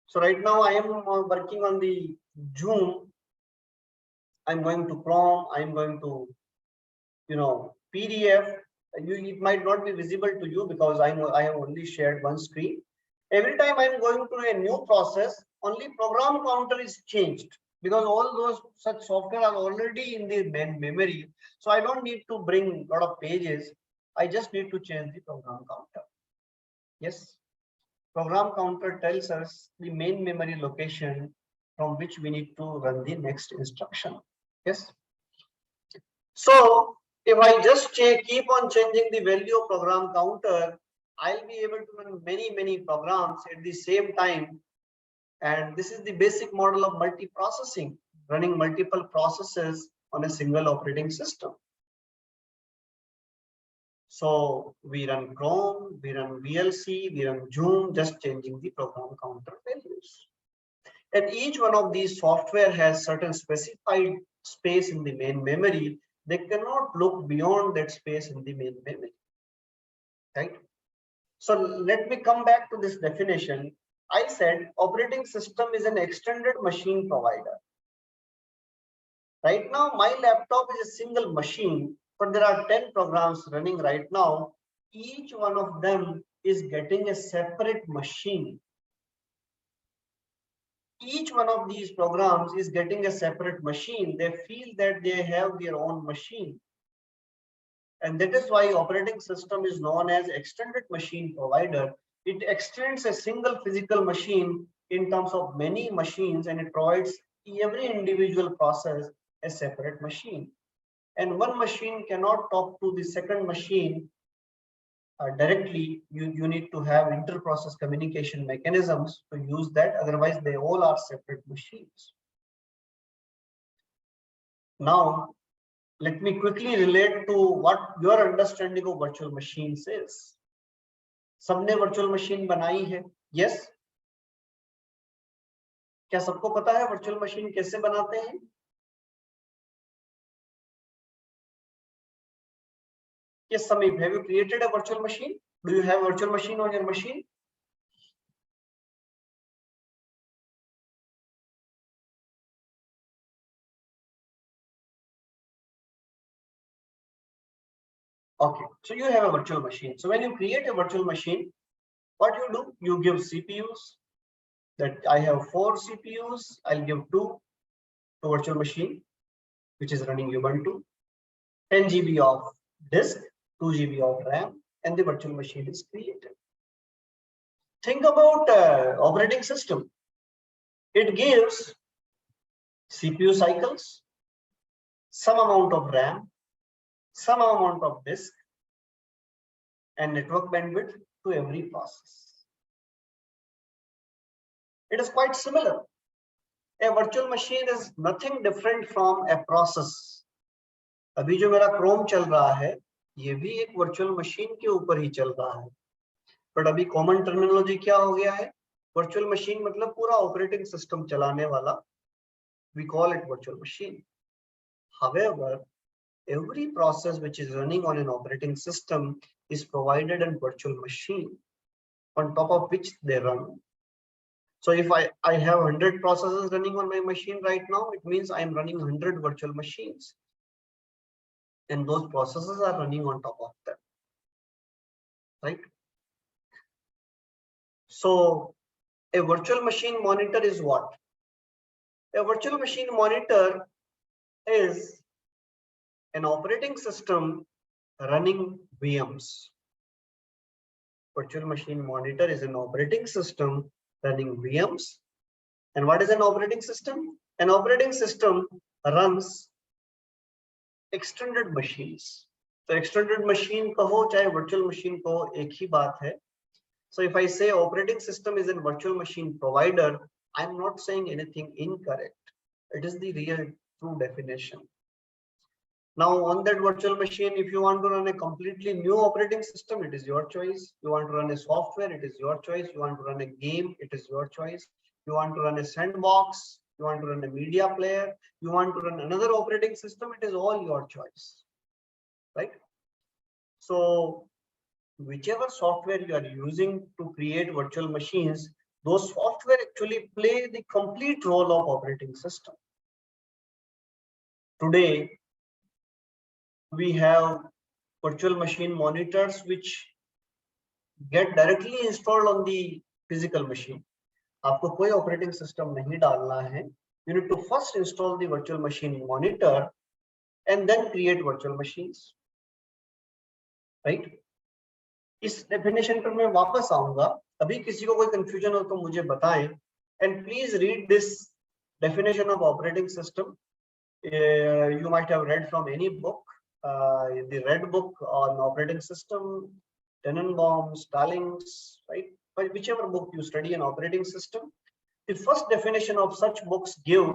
So right now I am working on the Zoom. I'm going to Chrome. I'm going to, PDF. It might not be visible to you because I have only shared one screen. Every time I'm going to a new process, only program counter is changed, because all those such software are already in the main memory. So I don't need to bring a lot of pages. I just need to change the program counter. Yes. Program counter tells us the main memory location from which we need to run the next instruction. Yes. So if I just keep on changing the value of program counter, I'll be able to run many programs at the same time. And this is the basic model of multiprocessing, running multiple processes on a single operating system. So we run Chrome, we run VLC, we run Zoom, just changing the program counter values. And each one of these software has certain specified space in the main memory. They cannot look beyond that space in the main memory, right? So let me come back to this definition. I said operating system is an extended machine provider. Right now, my laptop is a single machine, but there are 10 programs running right now. Each one of them is getting a separate machine. Each one of these programs is getting a separate machine. They feel that they have their own machine. And that is why operating system is known as extended machine provider. It extends a single physical machine in terms of many machines, and it provides every individual process a separate machine. And one machine cannot talk to the second machine directly. You need to have inter-process communication mechanisms to use that. Otherwise, they all are separate machines. Now, let me quickly relate to what your understanding of virtual machines is. सबने virtual machine बनाई है? Yes? क्या सबको पता है virtual machine कैसे बनाते हैं? Yes, Samir, have you created a virtual machine? Do you have a virtual machine on your machine? Okay, so you have a virtual machine. So when you create a virtual machine, what you do, you give CPUs. That I have 4 CPUs, I'll give 2 to virtual machine, which is running Ubuntu, 10 GB of disk, 2 GB of RAM, and the virtual machine is created. Think about operating system. It gives CPU cycles, some amount of RAM, some amount of disk, and network bandwidth to every process. It is quite similar. A virtual machine is nothing different from a process. अभी जो मेरा Chrome चल रहा है, ये भी एक virtual machine के ऊपर ही चल रहा है. But अभी common terminology क्या हो गया है? Virtual machine मतलब पूरा operating system चलाने वाला. We call it virtual machine. However, every process which is running on an operating system is provided a virtual machine on top of which they run. So if I have 100 processes running on my machine right now, it means I am running 100 virtual machines. And those processes are running on top of them, right? So a virtual machine monitor is what? A virtual machine monitor is an operating system running VMs. Virtual machine monitor is an operating system running VMs. And what is an operating system? An operating system runs extended machines. So extended machine kaho chahe virtual machine kaho, ek hi baat hai. So if I say operating system is a virtual machine provider, I'm not saying anything incorrect. It is the real true definition. Now on that virtual machine, if you want to run a completely new operating system, it is your choice. You want to run a software, it is your choice. You want to run a game, it is your choice. You want to run a sandbox, you want to run a media player, you want to run another operating system, it is all your choice, right? So whichever software you are using to create virtual machines, those software actually play the complete role of operating system. Today, we have virtual machine monitors which get directly installed on the physical machine. आपको कोई operating system नहीं डालना है. You need to first install the virtual machine monitor and then create virtual machines, right? इस definition पर मैं वापस आऊंगा. अभी किसी को कोई confusion हो तो मुझे बताएं. And please read this definition of operating system. You might have read from any book. The red book on operating system, Tenenbaum, Stallings, right? But whichever book you study an operating system, the first definition of such books give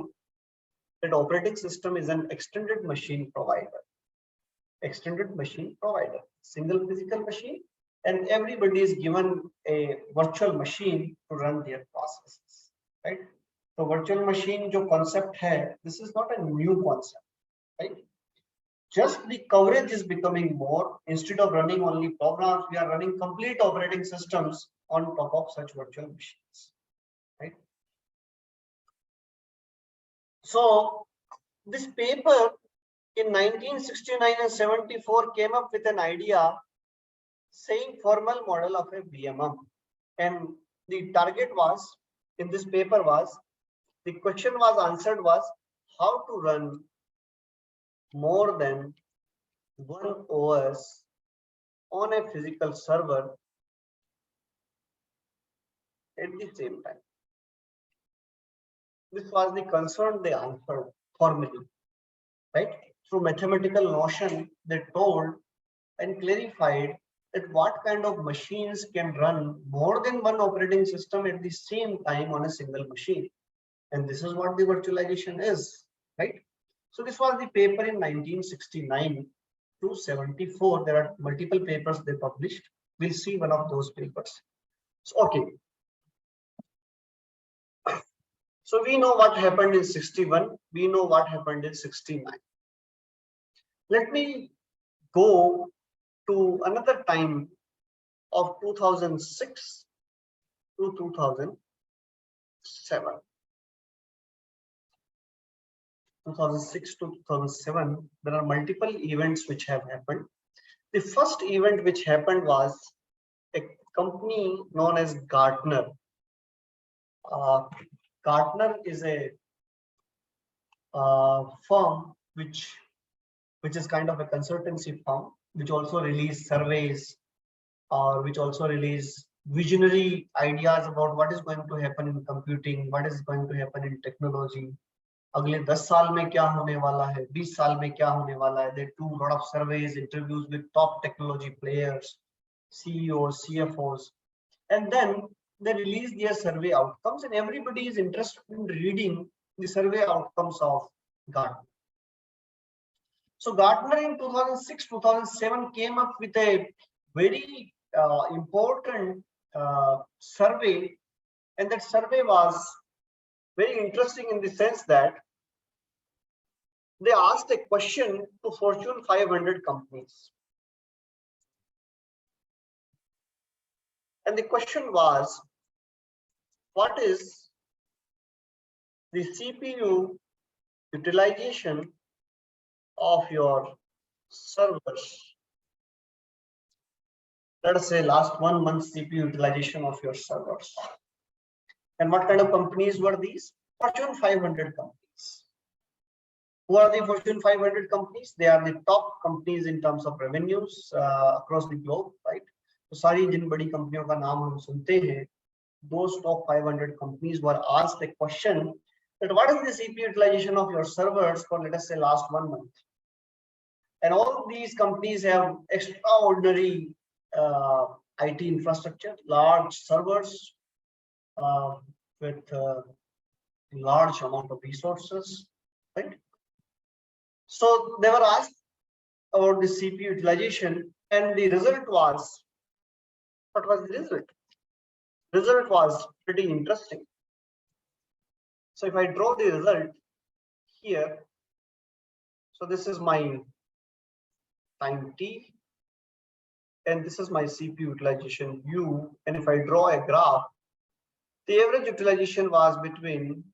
that operating system is an extended machine provider. Extended machine provider, single physical machine, and everybody is given a virtual machine to run their processes, right? तो virtual machine जो concept है, this is not a new concept, right? Just the coverage is becoming more. Instead of running only programs, we are running complete operating systems on top of such virtual machines, right? So this paper in 1969 and 74 came up with an idea saying formal model of a BMM, and the target was in this paper was, the question was answered was how to run more than one OS on a physical server at the same time. This was the concern they answered formally, right? Through mathematical notion, they told and clarified that what kind of machines can run more than one operating system at the same time on a single machine. And this is what the virtualization is, right? So this was the paper in 1969 to 74. There are multiple papers they published. We'll see one of those papers. So, okay. So we know what happened in 61. We know what happened in 69. Let me go to another time of 2006 to 2007. 2006 to 2007, there are multiple events which have happened. The first event which happened was a company known as Gartner. Gartner is a firm which is kind of a consultancy firm, which also release surveys or which also release visionary ideas about what is going to happen in computing, what is going to happen in technology. अगले 10 साल में क्या होने वाला है, 20 साल में क्या होने वाला है. They do a lot of surveys, interviews with top technology players, CEOs, CFOs, and then they release their survey outcomes, and everybody is interested in reading the survey outcomes of Gartner. So Gartner in 2006-2007 came up with a very important survey, and that survey was very interesting in the sense that they asked a question to Fortune 500 companies. And the question was, what is the CPU utilization of your servers? Let us say last 1 month CPU utilization of your servers. And what kind of companies were these? Fortune 500 companies. Who are the Fortune 500 companies? They are the top companies in terms of revenues across the globe, right? So सारी जिन बड़ी कंपनियों का नाम हम सुनते हैं, those top 500 companies were asked a question that what is the CPU utilization of your servers for, let us say, last 1 month? And all these companies have extraordinary IT infrastructure, large servers with large amount of resources, right? So they were asked about the CPU utilization, and the result was, what was the result? Result was pretty interesting. So if I draw the result here, so this is my time t, and this is my CPU utilization u, and if I draw a graph, the average utilization was between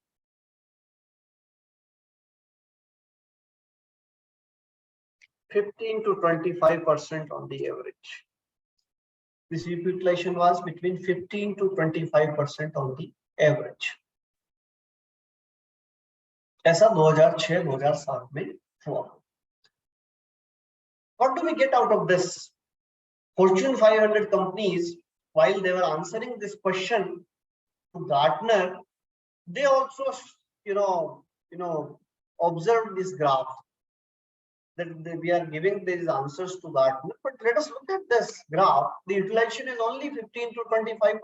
15 to 25% on the average. The CPU utilization was between 15 to 25% on the average. ऐसा 2006-2007 में हुआ. What do we get out of this? Fortune 500 companies, while they were answering this question to Gartner, they also, observed this graph that we are giving these answers to Gartner. But let us look at this graph. The utilization is only 15 to 25%.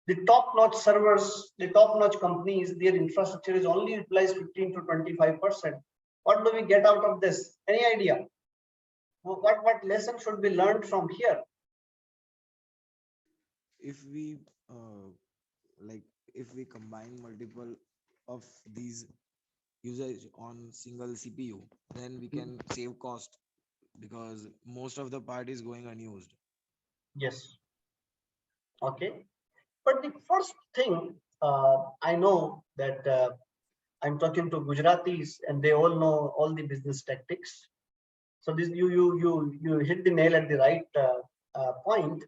The top-notch servers, the top-notch companies, their infrastructure is only utilized 15 to 25%. What do we get out of this? Any idea? What lesson should be learned from here? If we like if we combine multiple of these usage on single CPU, then we can save cost because most of the part is going unused. Yes. Okay. But the first thing, I know that I'm talking to Gujaratis and they all know all the business tactics. So this you hit the nail at the right point.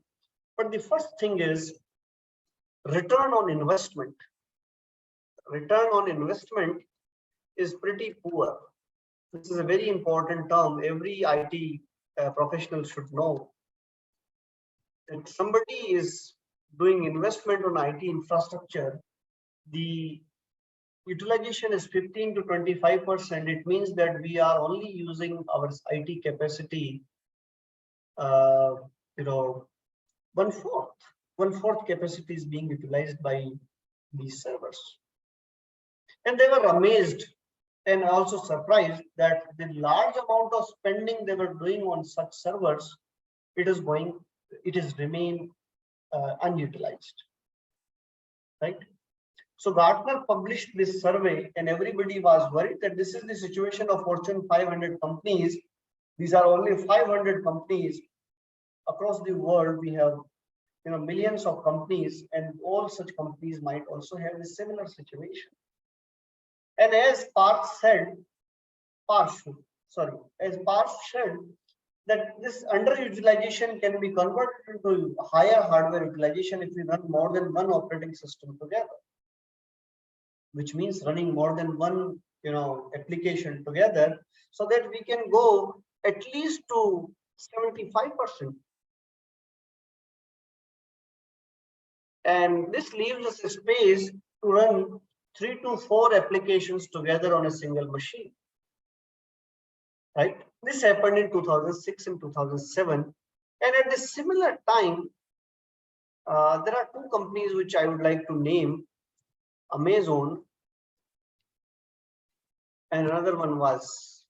But the first thing is return on investment. Return on investment is pretty poor. This is a very important term. Every IT professional should know that somebody is doing investment on IT infrastructure. The utilization is 15 to 25%. It means that we are only using our IT capacity, one-fourth capacity is being utilized by these servers. And they were amazed and also surprised that the large amount of spending they were doing on such servers, it is remain unutilized, right? So Gartner published this survey and everybody was worried that this is the situation of Fortune 500 companies. These are only 500 companies across the world. We have millions of companies, and all such companies might also have a similar situation. And as Parth said, that this underutilization can be converted into higher hardware utilization if we run more than one operating system together, which means running more than one application together, so that we can go at least to 75%. And this leaves us a space to run 3 to 4 applications together on a single machine, right? This happened in 2006 and 2007. And at a similar time, there are 2 companies which I would like to name, Amazon, and another one was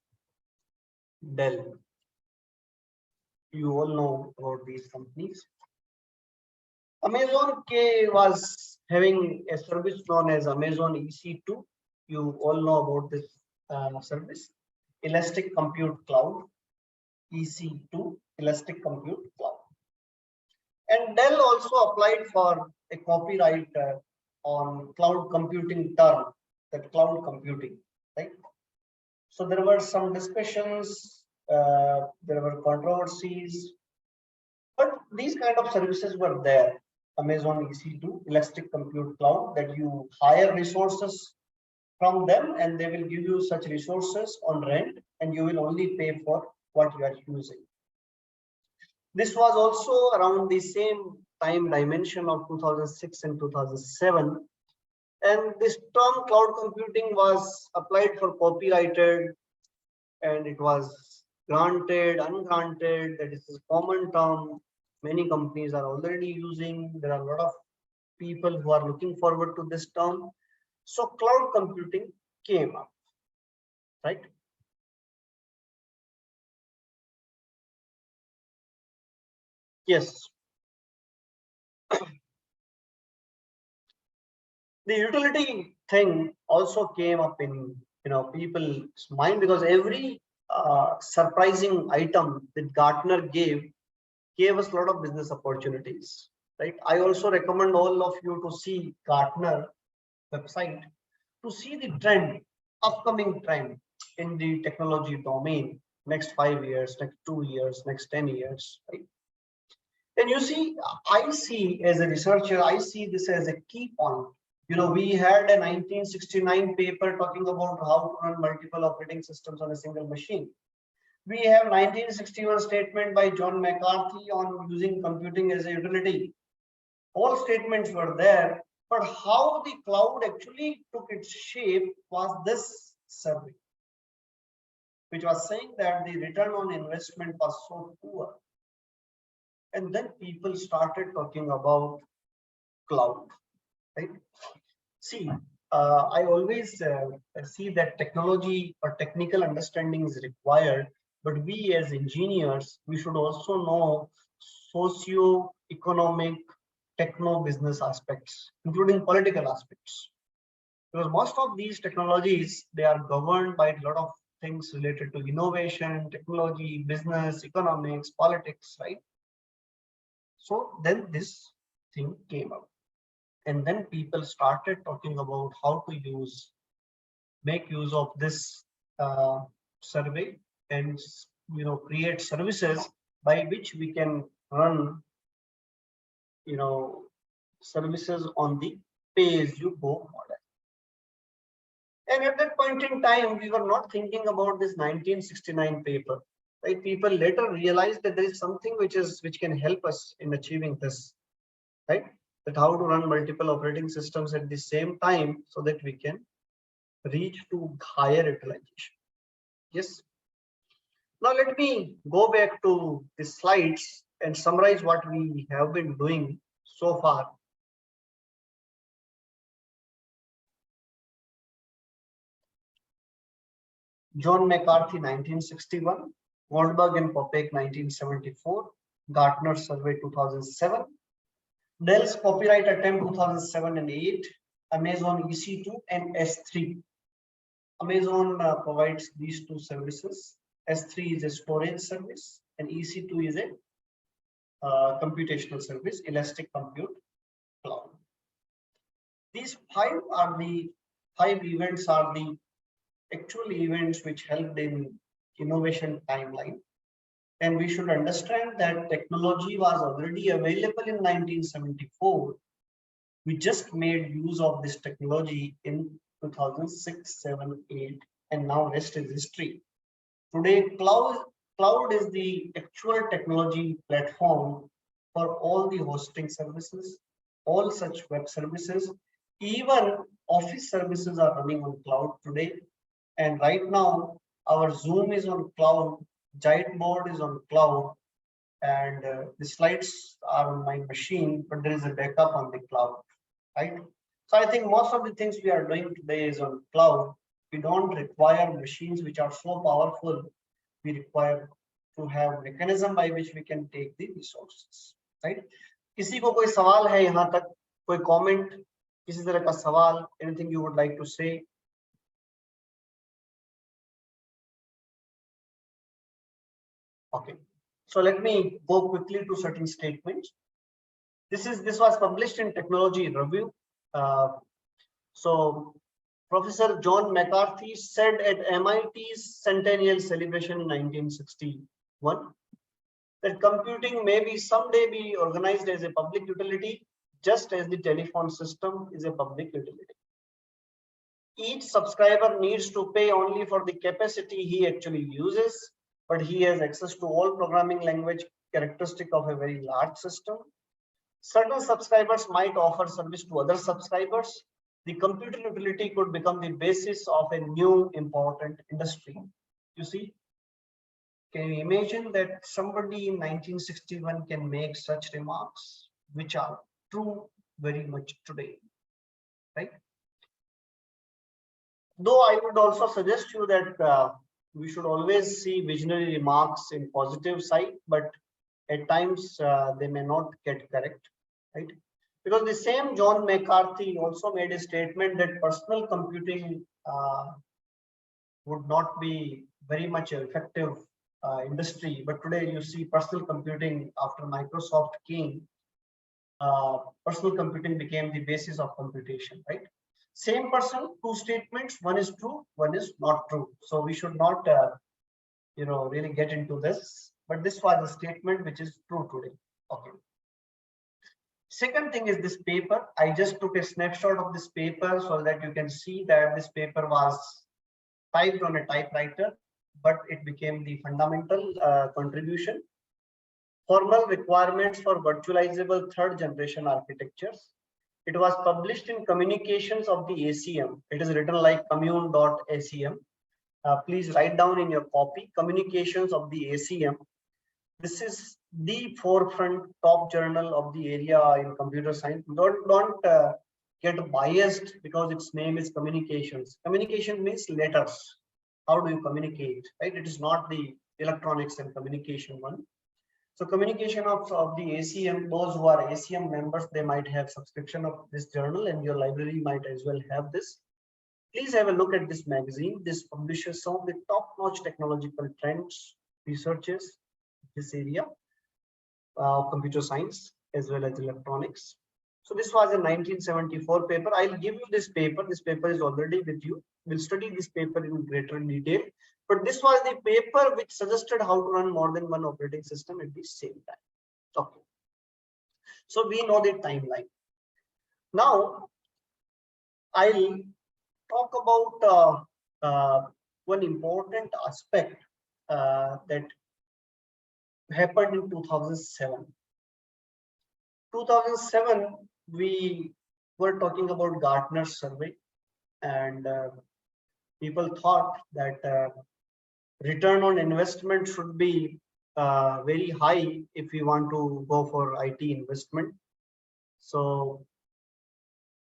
Dell. You all know about these companies. Amazon was having a service known as Amazon EC2. You all know about this service, Elastic Compute Cloud, EC2, Elastic Compute Cloud. And Dell also applied for a copyright on cloud computing term, that cloud computing, right? So there were some discussions, there were controversies, but these kind of services were there. Amazon EC2, Elastic Compute Cloud, that you hire resources from them and they will give you such resources on rent and you will only pay for what you are using. This was also around the same time dimension of 2006 and 2007. And this term cloud computing was applied for copyrighted, and it was granted, ungranted, that is a common term. Many companies are already using. There are a lot of people who are looking forward to this term. So cloud computing came up, right? Yes. The utility thing also came up in people's mind, because every surprising item that Gartner gave us a lot of business opportunities, right? I also recommend all of you to see Gartner website to see the trend, upcoming trend in the technology domain, next 5 years, next 2 years, next 10 years, right? And you see, I see as a researcher, I see this as a key point. We had a 1969 paper talking about how to run multiple operating systems on a single machine. We have 1961 statement by John McCarthy on using computing as a utility. All statements were there, but how the cloud actually took its shape was this survey, which was saying that the return on investment was so poor. And then people started talking about cloud, right? See, I always see that technology or technical understanding is required, but we as engineers, we should also know socio-economic techno business aspects, including political aspects. Because most of these technologies, they are governed by a lot of things related to innovation, technology, business, economics, politics, right? So then this thing came up. And then people started talking about how to make use of this survey and create services by which we can run services on the pay-as-you-go model. And at that point in time, we were not thinking about this 1969 paper, right? People later realized that there is something which can help us in achieving this, right? That how to run multiple operating systems at the same time so that we can reach to higher utilization. Yes. Now let me go back to the slides and summarize what we have been doing so far. John McCarthy 1961, Goldberg and Popek 1974, Gartner survey 2007, Dell's copyright attempt 2007 and 8, Amazon EC2 and S3. Amazon provides these two services. S3 is a storage service and EC2 is a computational service, Elastic Compute Cloud. These five events are the actual events which helped in innovation timeline. And we should understand that technology was already available in 1974. We just made use of this technology in 2006, 7, 8, and now rest is history. Today, cloud is the actual technology platform for all the hosting services, all such web services. Even office services are running on cloud today. And right now, our Zoom is on cloud, Gyteboard is on cloud, and the slides are on my machine, but there is a backup on the cloud, right? So I think most of the things we are doing today is on cloud. We don't require machines which are so powerful. We require to have mechanism by which we can take the resources, right? किसी को कोई सवाल है यहाँ तक, कोई comment, किसी तरह का सवाल, anything you would like to say? Okay, so let me go quickly to certain statements. This was published in Technology Review. So Professor John McCarthy said at MIT's centennial celebration in 1961 that computing may someday be organized as a public utility, just as the telephone system is a public utility. Each subscriber needs to pay only for the capacity he actually uses, but he has access to all programming language characteristic of a very large system. Certain subscribers might offer service to other subscribers. The computer utility could become the basis of a new important industry. You see, can you imagine that somebody in 1961 can make such remarks, which are true very much today, right? Though I would also suggest you that we should always see visionary remarks in positive side, but at times they may not get correct, right? Because the same John McCarthy also made a statement that personal computing would not be very much effective industry, but today you see personal computing after Microsoft came, personal computing became the basis of computation, right? Same person, two statements, one is true, one is not true. So we should not, really get into this, but this was a statement which is true today. Okay. Second thing is this paper. I just took a snapshot of this paper so that you can see that this paper was typed on a typewriter, but it became the fundamental contribution. Formal requirements for virtualizable third generation architectures. It was published in Communications of the ACM. It is written like commune.acm. Please write down in your copy, Communications of the ACM. This is the forefront top journal of the area in computer science. Don't get biased because its name is Communications. Communication means letters. How do you communicate, right? It is not the electronics and communication one. So communication of the ACM, those who are ACM members, they might have subscription of this journal, and your library might as well have this. Please have a look at this magazine. This publishes some of the top-notch technological trends, researches, this area, computer science as well as electronics. So this was a 1974 paper. I'll give you this paper. This paper is already with you. We'll study this paper in greater detail. But this was the paper which suggested how to run more than one operating system at the same time. Okay. So we know the timeline. Now, I'll talk about one important aspect that happened in 2007. 2007, we were talking about Gartner's survey, and people thought that return on investment should be very high if we want to go for IT investment. So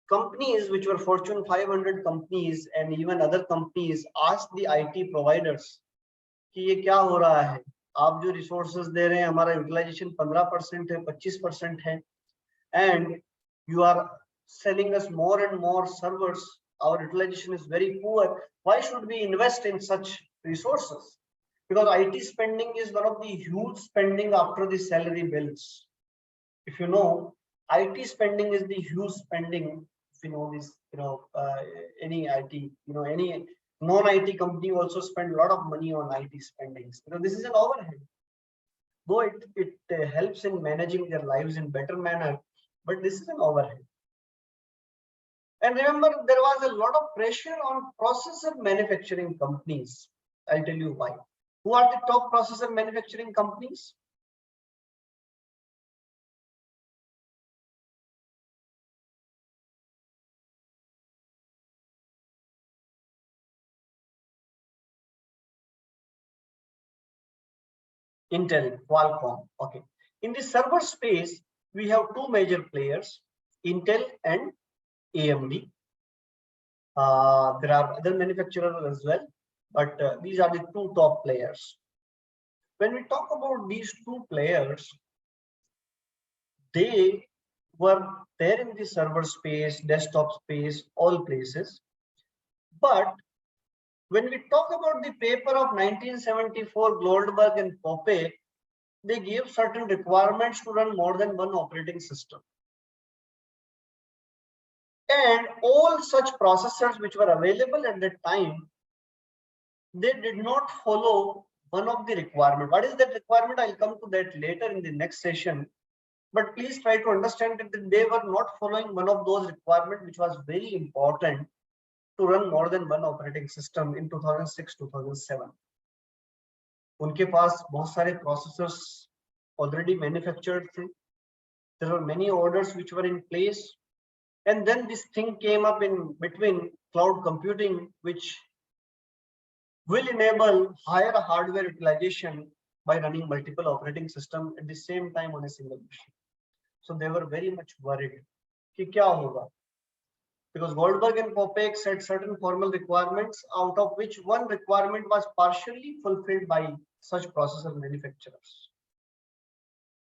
companies which were Fortune 500 companies and even other companies asked the IT providers कि ये क्या हो रहा है, आप जो resources दे रहे हैं हमारा utilization 15% है, 25% है, and you are selling us more and more servers, our utilization is very poor. Why should we invest in such resources? Because IT spending is one of the huge spending after the salary bills. If you know, IT spending is the huge spending. If you know this, any IT, any non-IT company also spend a lot of money on IT spendings. This is an overhead. Though it helps in managing their lives in better manner, but this is an overhead. And remember, there was a lot of pressure on processor manufacturing companies. I'll tell you why. Who are the top processor manufacturing companies? Intel, Qualcomm. Okay. In the server space, we have two major players, Intel and AMD. There are other manufacturers as well, but these are the two top players. When we talk about these two players, they were there in the server space, desktop space, all places. But when we talk about the paper of 1974, Goldberg and Poppe, they gave certain requirements to run more than one operating system. And all such processors which were available at that time, they did not follow one of the requirements. What is that requirement? I'll come to that later in the next session. But please try to understand that they were not following one of those requirements which was very important to run more than one operating system in 2006-2007. उनके पास बहुत सारे processors already manufactured थे. There were many orders which were in place. And then this thing came up in between, cloud computing, which will enable higher hardware utilization by running multiple operating systems at the same time on a single machine. So they were very much worried कि क्या होगा? Because Goldberg and Poppe set certain formal requirements, out of which one requirement was partially fulfilled by such processor manufacturers.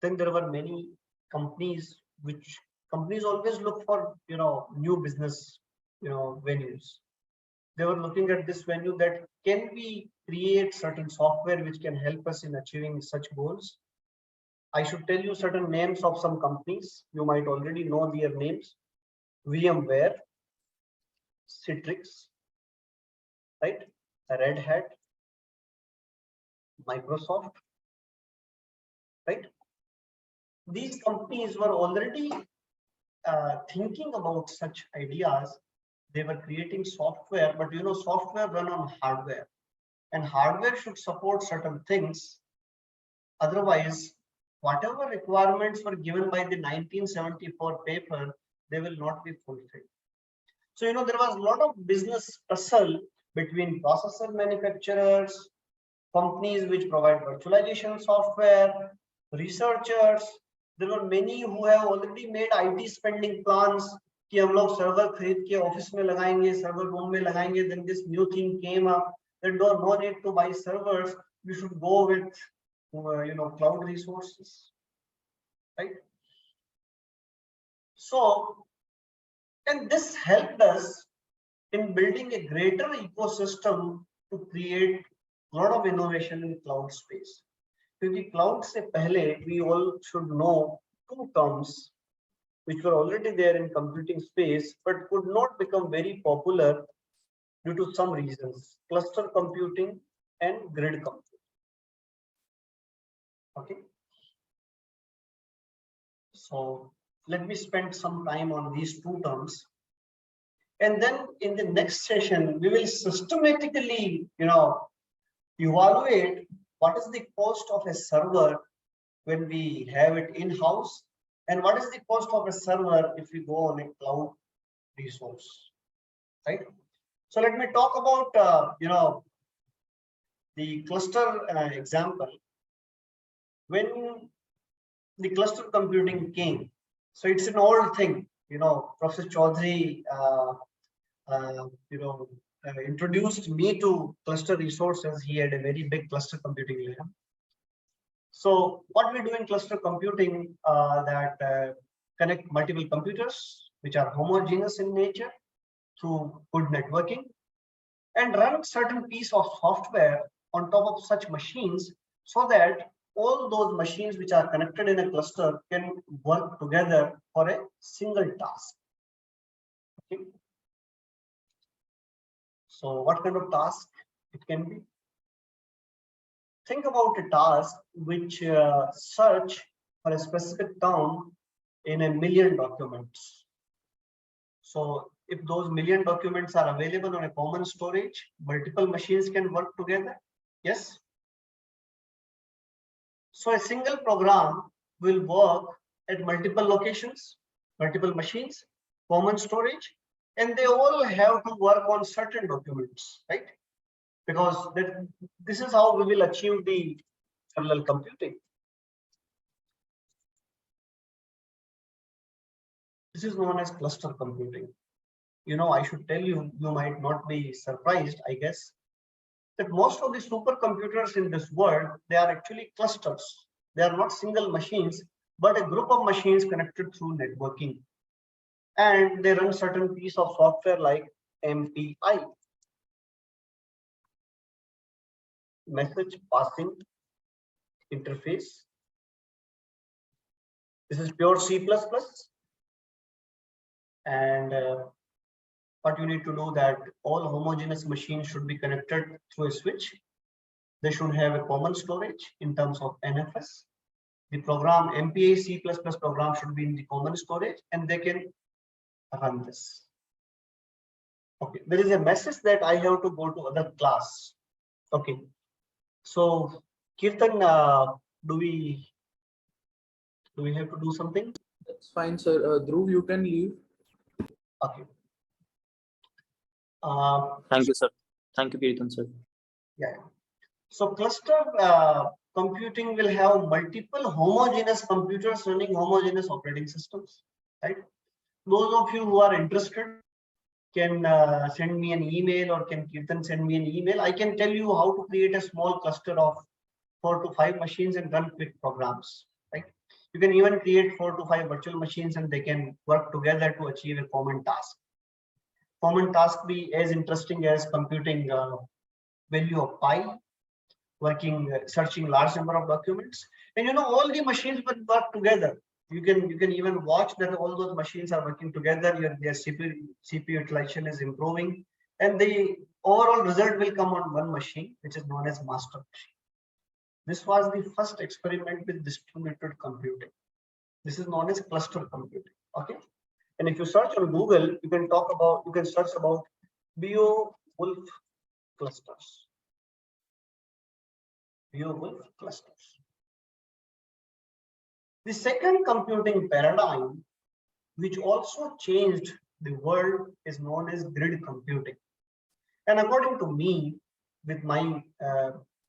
Then there were many companies which companies always look for, new business, venues. They were looking at this venue that can we create certain software which can help us in achieving such goals. I should tell you certain names of some companies. You might already know their names. VMware, Citrix, right? Red Hat, Microsoft, right? These companies were already thinking about such ideas. They were creating software, but software run on hardware, and hardware should support certain things. Otherwise, whatever requirements were given by the 1974 paper, they will not be fulfilled. So, there was a lot of business tussle between processor manufacturers, companies which provide virtualization software, researchers. There were many who have already made IT spending plans कि हम लोग server खरीद के office में लगाएंगे, server room में लगाएंगे. Then this new thing came up that no need to buy servers. We should go with cloud resources, right? So, and this helped us in building a greater ecosystem to create a lot of innovation in cloud space. Because cloud se pehle, we all should know two terms which were already there in computing space, but could not become very popular due to some reasons: cluster computing and grid computing. Okay. So let me spend some time on these two terms. And then in the next session, we will systematically, evaluate what is the cost of a server when we have it in-house, and what is the cost of a server if we go on a cloud resource, right? So let me talk about, the cluster example. When the cluster computing came, so it's an old thing, Professor Chaudhary, introduced me to cluster resources. He had a very big cluster computing lab. So what we do in cluster computing, that connect multiple computers which are homogeneous in nature through good networking, and run certain piece of software on top of such machines, so that all those machines which are connected in a cluster can work together for a single task. Okay. So what kind of task it can be? Think about a task which search for a specific term in 1 million documents. So if those 1 million documents are available on a common storage, multiple machines can work together. Yes. So a single program will work at multiple locations, multiple machines, common storage, and they all have to work on certain documents, right? Because this is how we will achieve the parallel computing. This is known as cluster computing. I should tell you, you might not be surprised, I guess, that most of the supercomputers in this world, they are actually clusters. They are not single machines, but a group of machines connected through networking. And they run certain piece of software like MPI, message passing interface. This is pure C++. And what you need to know that all homogeneous machines should be connected through a switch. They should have a common storage in terms of NFS. The program MPA C++ program should be in the common storage, and they can run this. Okay, there is a message that I have to go to other class. Okay, so Kirtan, do we have to do something? That's fine, sir. Dhruv, you can leave. Okay. Thank you, sir. Thank you, Kirtan, sir. Yeah. So cluster computing will have multiple homogeneous computers running homogeneous operating systems, right? Those of you who are interested can send me an email, or can Kirtan send me an email. I can tell you how to create a small cluster of 4 to 5 machines and run quick programs, right? You can even create 4 to 5 virtual machines, and they can work together to achieve a common task. Common task be as interesting as computing value of pi, searching large number of documents, and all the machines will work together. You can even watch that all those machines are working together. Their CPU utilization is improving, and the overall result will come on one machine, which is known as master machine. This was the first experiment with distributed computing. This is known as cluster computing. Okay, and if you search on Google, you can search about Beowulf clusters. Beowulf clusters. The second computing paradigm, which also changed the world, is known as grid computing. And according to me, with my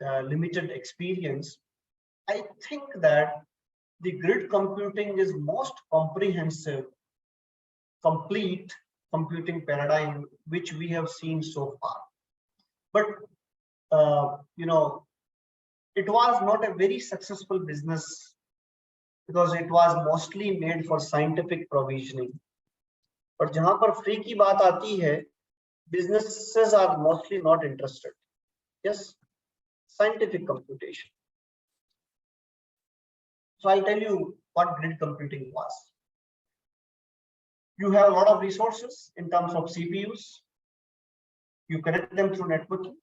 limited experience, I think that the grid computing is most comprehensive, complete computing paradigm which we have seen so far. But it was not a very successful business because it was mostly made for scientific provisioning. But जहां पर free की बात आती है, businesses are mostly not interested. Yes, scientific computation. So I'll tell you what grid computing was. You have a lot of resources in terms of CPUs. You connect them through networking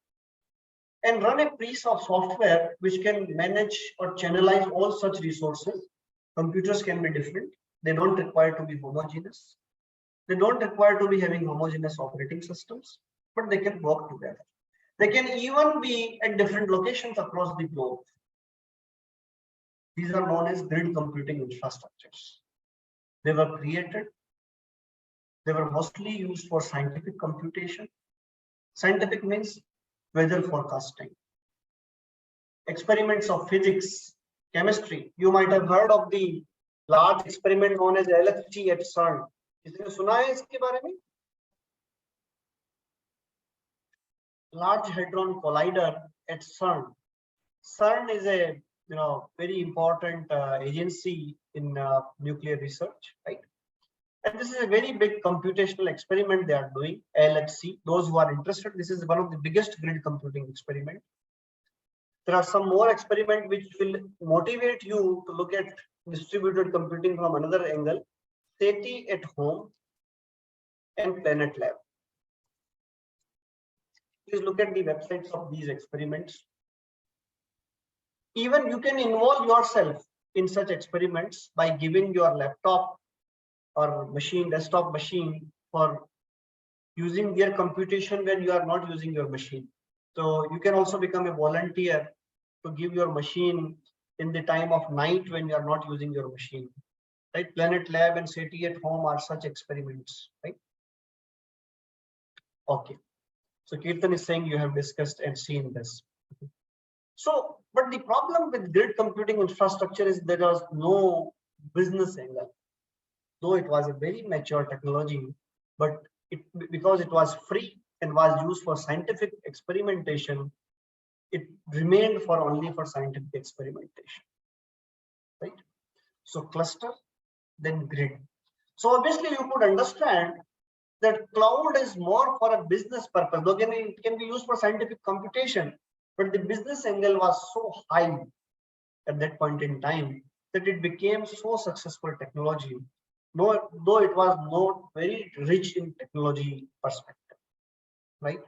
and run a piece of software which can manage or channelize all such resources. Computers can be different. They don't require to be homogeneous. They don't require to be having homogeneous operating systems, but they can work together. They can even be at different locations across the globe. These are known as grid computing infrastructures. They were created. They were mostly used for scientific computation. Scientific means weather forecasting. Experiments of physics, chemistry. You might have heard of the large experiment known as LHC at CERN. किसने सुना है इसके बारे में? Large Hadron Collider at CERN. CERN is a very important agency in nuclear research, right? And this is a very big computational experiment they are doing, LHC. Those who are interested, this is one of the biggest grid computing experiment. There are some more experiments which will motivate you to look at distributed computing from another angle. SETI at home and Planet Lab. Please look at the websites of these experiments. Even you can involve yourself in such experiments by giving your laptop or machine, desktop machine, for using their computation when you are not using your machine. So you can also become a volunteer to give your machine in the time of night when you are not using your machine. Right? Planet Lab and SETI at home are such experiments, right? Okay. So Kirtan is saying you have discussed and seen this. So, but the problem with grid computing infrastructure is there was no business angle. Though it was a very mature technology, but because it was free and was used for scientific experimentation, it remained for only for scientific experimentation, right? So cluster, then grid. So obviously you could understand that cloud is more for a business purpose. Though it can be used for scientific computation, but the business angle was so high at that point in time that it became so successful technology. Though it was not very rich in technology perspective, right?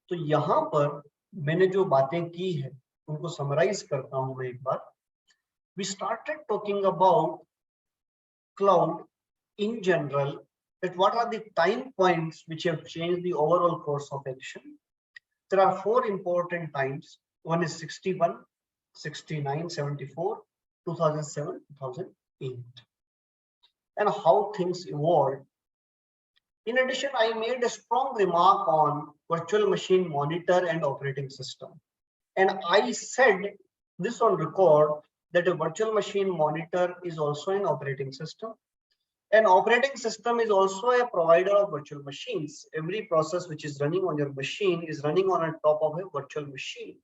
तो यहाँ पर मैंने जो बातें की है उनको summarize करता हूँ मैं एक बार. We started talking about cloud in general, that what are the time points which have changed the overall course of action. There are 4 important times. One is 61, 69, 74, 2007, 2008. And how things evolved. In addition, I made a strong remark on virtual machine monitor and operating system. And I said this on record that a virtual machine monitor is also an operating system. An operating system is also a provider of virtual machines. Every process which is running on your machine is running on top of a virtual machine.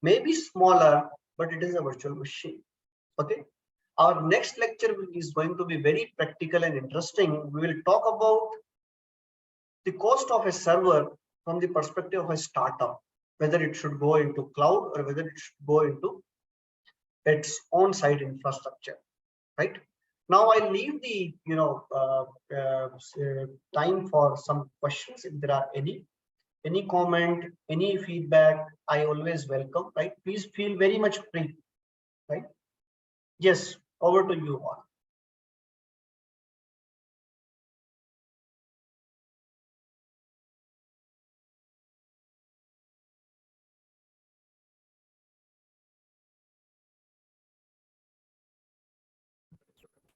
Maybe smaller, but it is a virtual machine. Okay. Our next lecture is going to be very practical and interesting. We will talk about the cost of a server from the perspective of a startup, whether it should go into cloud or whether it should go into its own site infrastructure, right? Now I leave the time for some questions if there are any comment, any feedback. I always welcome, right? Please feel very much free, right? Yes, over to you all.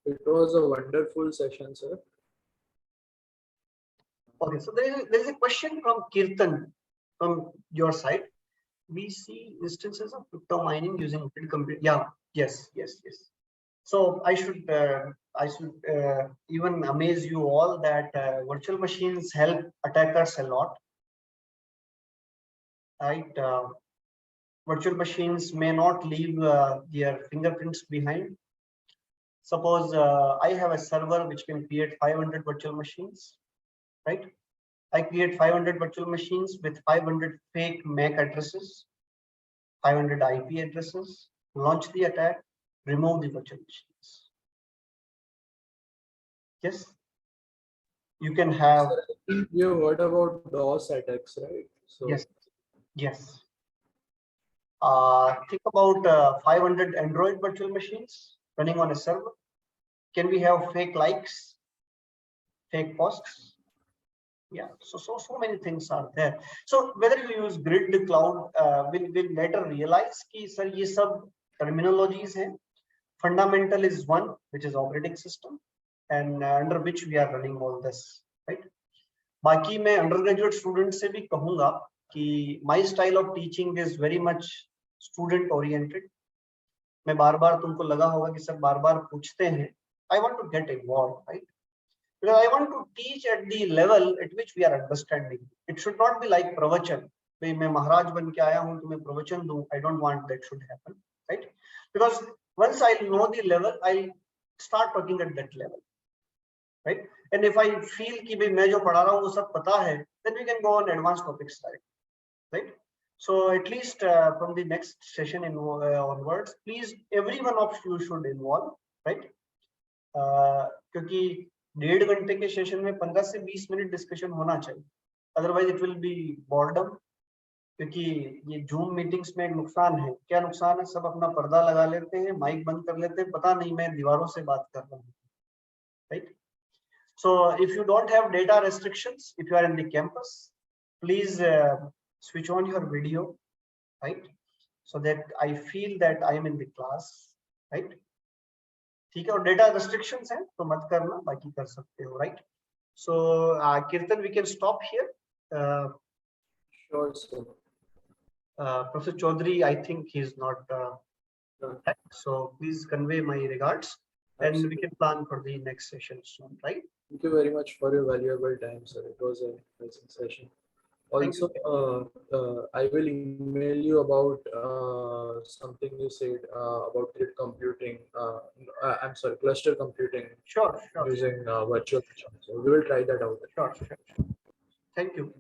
It was a wonderful session, sir. Okay, so there is a question from Kirtan from your side. We see instances of crypto mining using grid computing. Yeah, yes. So I should even amaze you all that virtual machines help attackers a lot, right? virtual machines may not leave their fingerprints behind. Suppose I have a server which can create 500 virtual machines, right? I create 500 virtual machines with 500 fake MAC addresses, 500 IP addresses, launch the attack, remove the virtual machines. Yes, you can have. Sir, I think you heard about DOS attacks, right? So Yes, yes. Think about 500 Android virtual machines running on a server. Can we have fake likes, fake posts? Yeah, so many things are there. So whether you use grid cloud, will later realize कि sir ये सब terminologies हैं. Fundamental is one, which is operating system, and under which we are running all this, right? बाकी मैं undergraduate students से भी कहूँगा कि my style of teaching is very much student oriented. मैं बार-बार तुमको लगा होगा कि सर बार-बार पूछते हैं. I want to get involved, right? Because I want to teach at the level at which we are understanding. It should not be like pravachan. भाई मैं महाराज बन के आया हूँ तो मैं प्रवचन दूं. I don't want that should happen, right? Because once I know the level, I'll start talking at that level, right? And if I feel कि भाई मैं जो पढ़ा रहा हूँ वो सब पता है, then we can go on advanced topics, right? So at least from the next session in onwards, please every one of you should involve, right? क्योंकि 1.5 घंटे के सेशन में 15 से 20 मिनट डिस्कशन होना चाहिए, otherwise it will be boredom. क्योंकि ये zoom meetings में एक नुकसान है. क्या नुकसान है? सब अपना पर्दा लगा लेते हैं, माइक बंद कर लेते हैं, पता नहीं मैं दीवारों से बात कर रहा हूँ, right? So if you don't have data restrictions, if you are in the campus, please switch on your video, right? So that I feel that I am in the class, right? ठीक है, और data restrictions हैं तो मत करना, बाकी कर सकते हो, right? So Kirtan, we can stop here. sure, sir. Professor Chaudhary, I think he's not so please convey my regards, and we can plan for the next session soon, right? Thank you very much for your valuable time, sir. It was a amazing session. Also, I will email you about something you said about grid computing. I'm sorry, cluster computing. Sure. Using virtual machines. So we will try that out. Sure. Thank you.